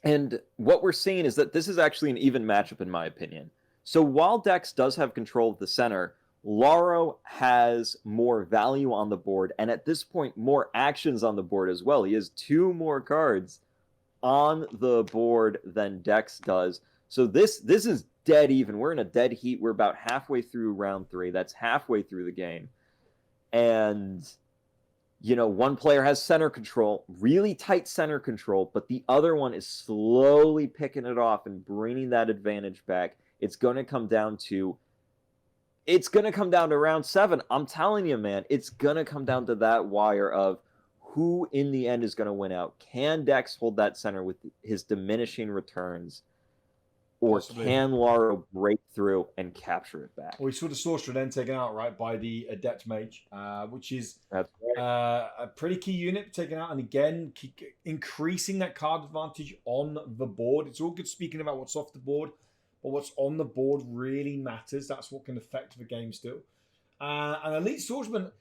Speaker 2: And what we're seeing is that this is actually an even matchup, in my opinion. So while Dex does have control of the center, Laro has more value on the board, and at this point, more actions on the board as well. He has 2 more cards on the board than Dex does. So this is dead even. We're in a dead heat. We're about halfway through round 3. That's halfway through the game. And, one player has center control, really tight center control, but the other one is slowly picking it off and bringing that advantage back. It's going to come down to round 7. I'm telling you, man, it's going to come down to that wire of who in the end is going to win out. Can Dex hold that center with his diminishing returns? or
Speaker 1: Possibly.
Speaker 2: can Laro break through and capture it back?
Speaker 1: Well, we saw the Sorcerer then taken out, right, by the Adept Mage, which is
Speaker 2: That's right.
Speaker 1: a pretty key unit taken out. And again, increasing that card advantage on the board. It's all good speaking about what's off the board, but what's on the board really matters. That's what can affect the game still. And Elite Swordsman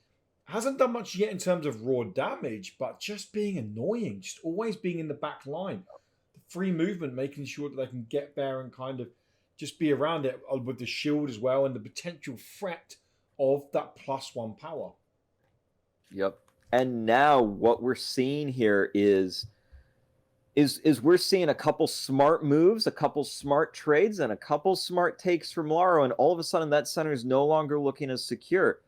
Speaker 1: hasn't done much yet in terms of raw damage, but just being annoying, just always being in the back line. The free movement, making sure that they can get there and kind of just be around it with the shield as well, and the potential threat of that +1 power.
Speaker 2: Yep. And now what we're seeing here is we're seeing a couple smart moves, a couple smart trades, and a couple smart takes from Laro, and all of a sudden that center is no longer looking as secure.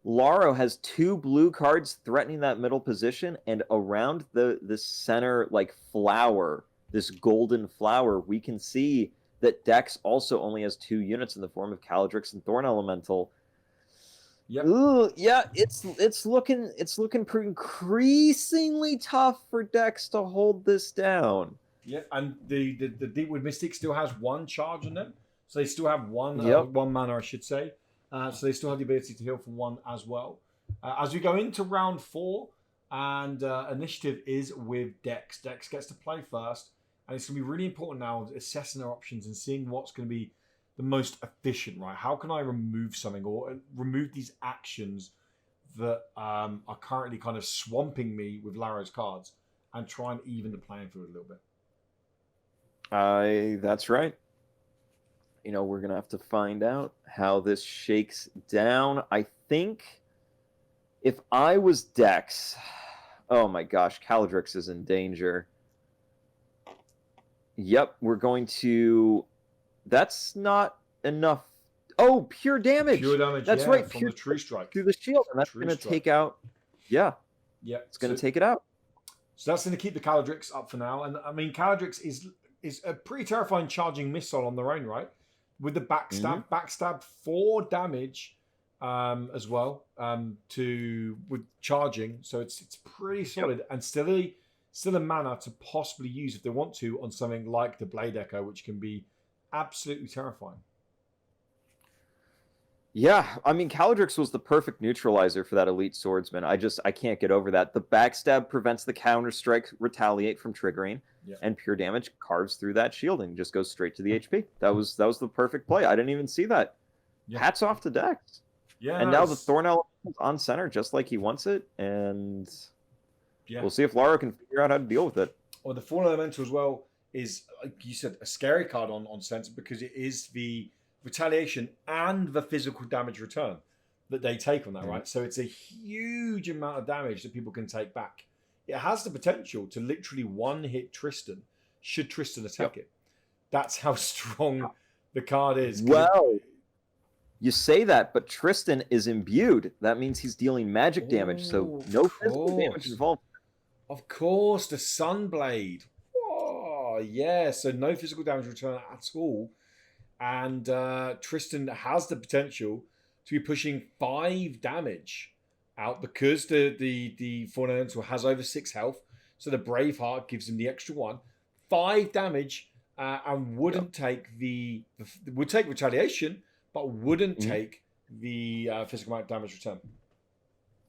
Speaker 2: Laro has 2 blue cards threatening that middle position, and around the center like flower, this golden flower, we can see that Dex also only has 2 units in the form of Kaladrix and Thorn Elemental.
Speaker 1: Yep.
Speaker 2: Ooh, yeah, it's looking increasingly tough for Dex to hold this down.
Speaker 1: Yeah, and the Deepwood Mystic still has 1 charge on them, so they still have one mana, I should say. So they still have the ability to heal for 1 as well. As we go into round 4, and initiative is with Dex. Dex gets to play first, and it's going to be really important now assessing their options and seeing what's going to be the most efficient, right? How can I remove something or remove these actions that are currently kind of swamping me with Laro's cards and try and even the playing field a little bit?
Speaker 2: That's right. You know, we're going to have to find out how this shakes down. I think if I was Dex, oh my gosh, Kaladrix is in danger. Yep, we're going to... That's not enough. Oh, pure damage.
Speaker 1: Pure damage,
Speaker 2: that's
Speaker 1: yeah,
Speaker 2: right.
Speaker 1: from
Speaker 2: Pure
Speaker 1: the True Strike.
Speaker 2: Through the shield, and that's going to take out... Yeah.
Speaker 1: Yeah.
Speaker 2: It's going to take it out.
Speaker 1: So that's going to keep the Kaladrix up for now. And I mean, Kaladrix is a pretty terrifying charging missile on their own, right? With the backstab. Backstab 4 damage as well with charging. So it's pretty solid. Yep. And still a mana to possibly use if they want to on something like the Blade Echo, which can be absolutely terrifying.
Speaker 2: Yeah, I mean, Kaladrix was the perfect neutralizer for that Elite Swordsman. I can't get over that. The backstab prevents the counter-strike retaliate from triggering, and pure damage carves through that shield and just goes straight to the HP. That was the perfect play. I didn't even see that. Yeah. Hats off to Dex. Yeah, and now the Thorn Element is on center just like he wants it, and we'll see if Lara can figure out how to deal with it.
Speaker 1: Well, the Thorn Elemental as well is, like you said, a scary card on center because it is the retaliation and the physical damage return that they take on that, right? So it's a huge amount of damage that people can take back. It has the potential to literally one-hit Tristan, should Tristan attack it. That's how strong the card is.
Speaker 2: Well, you say that, but Tristan is imbued. That means he's dealing magic damage, so no physical damage involved.
Speaker 1: Of course, the Sunblade. Oh, yeah, so no physical damage return at all. And Tristan has the potential to be pushing 5 damage out because the Thorn Elemental has over 6 health. So the Braveheart gives him the extra 1. 5 damage and wouldn't take would take retaliation, but wouldn't take the physical damage return.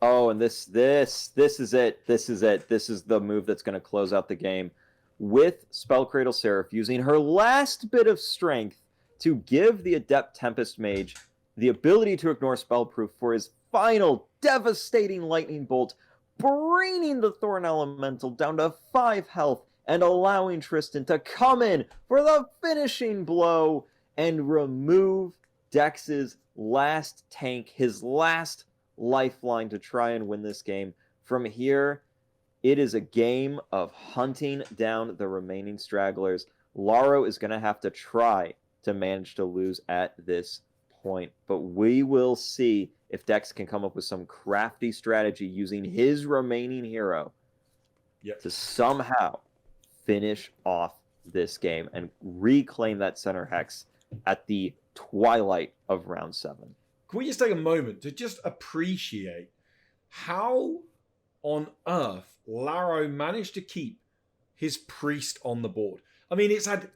Speaker 2: Oh, and this is it. This is it. This is the move that's going to close out the game. With Spellcradle Seraph using her last bit of strength to give the Adept Tempest Mage the ability to ignore Spellproof for his final devastating lightning bolt, bringing the Thorn Elemental down to 5 health and allowing Tristan to come in for the finishing blow and remove Dex's last tank, his last lifeline to try and win this game. From here, it is a game of hunting down the remaining stragglers. Laro is going to have to try to manage to lose at this point, but we will see if Dex can come up with some crafty strategy using his remaining hero to somehow finish off this game and reclaim that center hex at the twilight of round 7.
Speaker 1: Can we just take a moment to just appreciate how on earth Laro managed to keep his priest on the board? I mean, it's had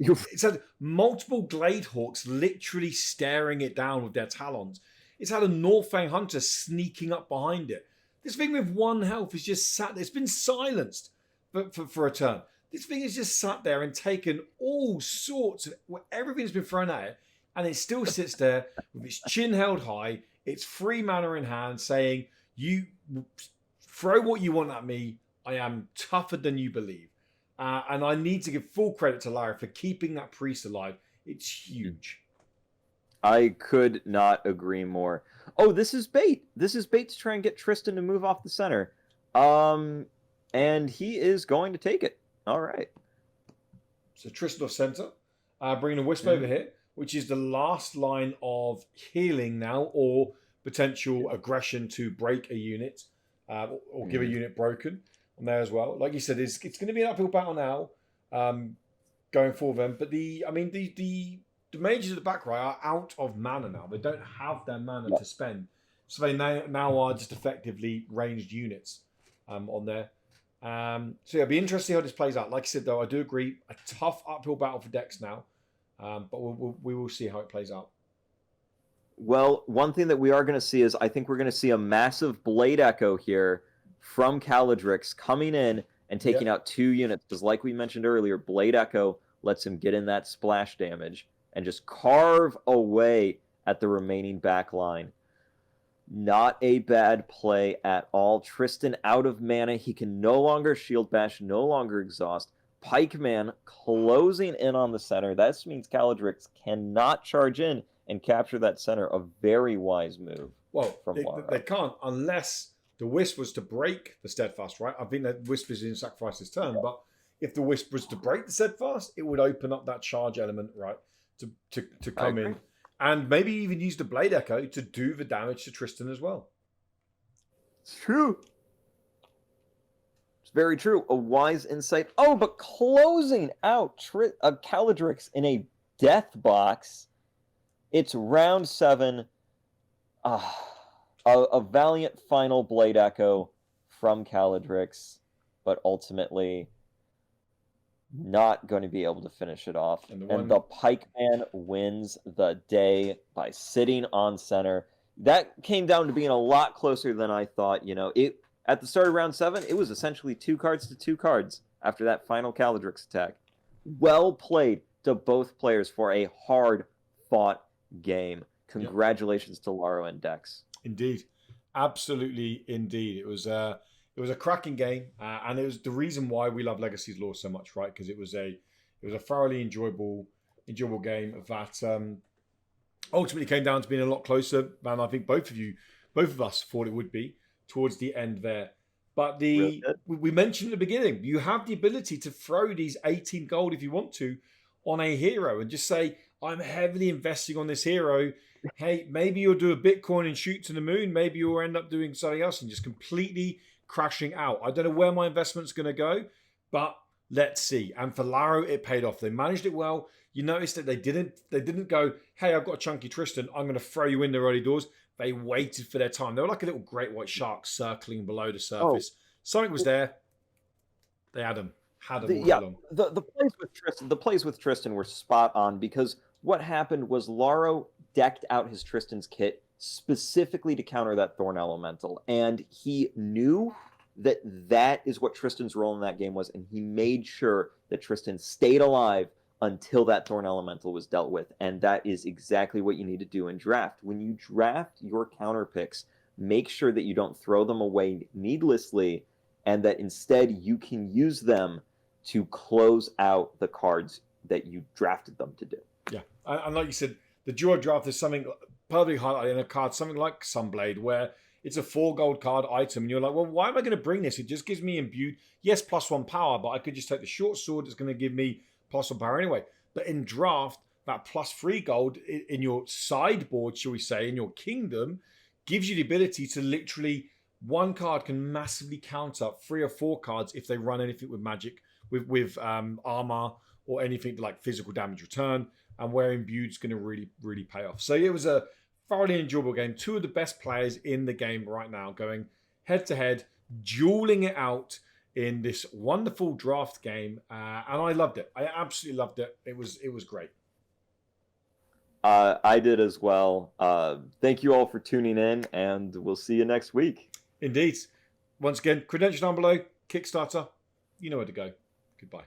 Speaker 1: multiple Gladehawks literally staring it down with their talons. It's had a Northfang Hunter sneaking up behind it. This thing with 1 health is just sat there. It's been silenced for a turn. This thing has just sat there and taken all sorts of... Everything's been thrown at it, and it still sits there with its chin held high, its 3 mana in hand, saying, you throw what you want at me. I am tougher than you believe. And I need to give full credit to Lara for keeping that priest alive. It's huge.
Speaker 2: I could not agree more. Oh, this is bait. This is bait to try and get Tristan to move off the center. And he is going to take it. All right.
Speaker 1: So Tristan off center. Bringing a Wisp over here, which is the last line of healing now, or potential aggression to break a unit, or give a unit broken on there as well. Like you said, it's going to be an uphill battle now, going for them. But the mages at the back right are out of mana now. They don't have their mana to spend, so they now are just effectively ranged units on there. So yeah, it'll be interesting how this plays out. Like I said, though, I do agree, a tough uphill battle for decks now, but we will see how it plays out.
Speaker 2: Well, one thing that we are going to see is I think we're going to see a massive Blade Echo here from Kaladrix coming in and taking out 2 units. Because like we mentioned earlier, Blade Echo lets him get in that splash damage and just carve away at the remaining back line. Not a bad play at all. Tristan out of mana. He can no longer Shield Bash, no longer Exhaust. Pikeman closing in on the center. That means Kaladrix cannot charge in and capture that center. A very wise move.
Speaker 1: Well, they can't unless the Wisp was to break the Steadfast, right? I think that Wisp is in sacrifice this turn, but if the Wisp was to break the Steadfast, it would open up that charge element, right, to come in. And maybe even use the Blade Echo to do the damage to Tristan as well.
Speaker 2: It's true. It's very true. A wise insight. Oh, but closing out Kaladrix in a death box. It's round 7. A valiant final Blade Echo from Kaladrix, but ultimately not going to be able to finish it off. And the Pikeman wins the day by sitting on center. That came down to being a lot closer than I thought. You know, at the start of round 7, it was essentially 2 cards to 2 cards after that final Kaladrix attack. Well played to both players for a hard-fought game. Congratulations to Laro and Dex.
Speaker 1: Indeed. Absolutely, indeed. It was a cracking game, and it was the reason why we love Legacy's Law so much, right? Because it was a thoroughly enjoyable game that ultimately came down to being a lot closer than I think both of us thought it would be towards the end there. But we mentioned at the beginning, you have the ability to throw these 18 gold if you want to on a hero and just say, I'm heavily investing on this hero. Hey, maybe you'll do a Bitcoin and shoot to the moon. Maybe you'll end up doing something else and just completely crashing out. I don't know where my investment's going to go, but let's see. And for Laro, it paid off. They managed it well. You notice that they didn't go, hey, I've got a chunky Tristan. I'm going to throw you in the early doors. They waited for their time. They were like a little great white shark circling below the surface. Something was there. They had them.
Speaker 2: The plays with Tristan were spot on because what happened was Laro decked out his Tristan's kit specifically to counter that Thorn Elemental, and he knew that is what Tristan's role in that game was, and he made sure that Tristan stayed alive until that Thorn Elemental was dealt with, and that is exactly what you need to do in draft. When you draft your counter picks, make sure that you don't throw them away needlessly, and that instead you can use them to close out the cards that you drafted them to do.
Speaker 1: Yeah, and like you said, the Duel draft is something perfectly highlighted in a card, something like Sunblade, where it's a 4 gold card item, and you're like, well, why am I going to bring this? It just gives me imbued, yes, +1 power, but I could just take the short sword. It's going to give me +1 power anyway. But in draft, that +3 gold in your sideboard, shall we say, in your kingdom, gives you the ability to literally, one card can massively counter 3 or 4 cards if they run anything with magic, with armor, or anything like physical damage return, and where imbued is going to really, really pay off. So it was a thoroughly enjoyable game. 2 of the best players in the game right now going head to head, dueling it out in this wonderful draft game, and I loved it. I absolutely loved it. It was great.
Speaker 2: I did as well. Thank you all for tuning in, and we'll see you next week.
Speaker 1: Indeed. Once again, credential down below, Kickstarter. You know where to go. Goodbye.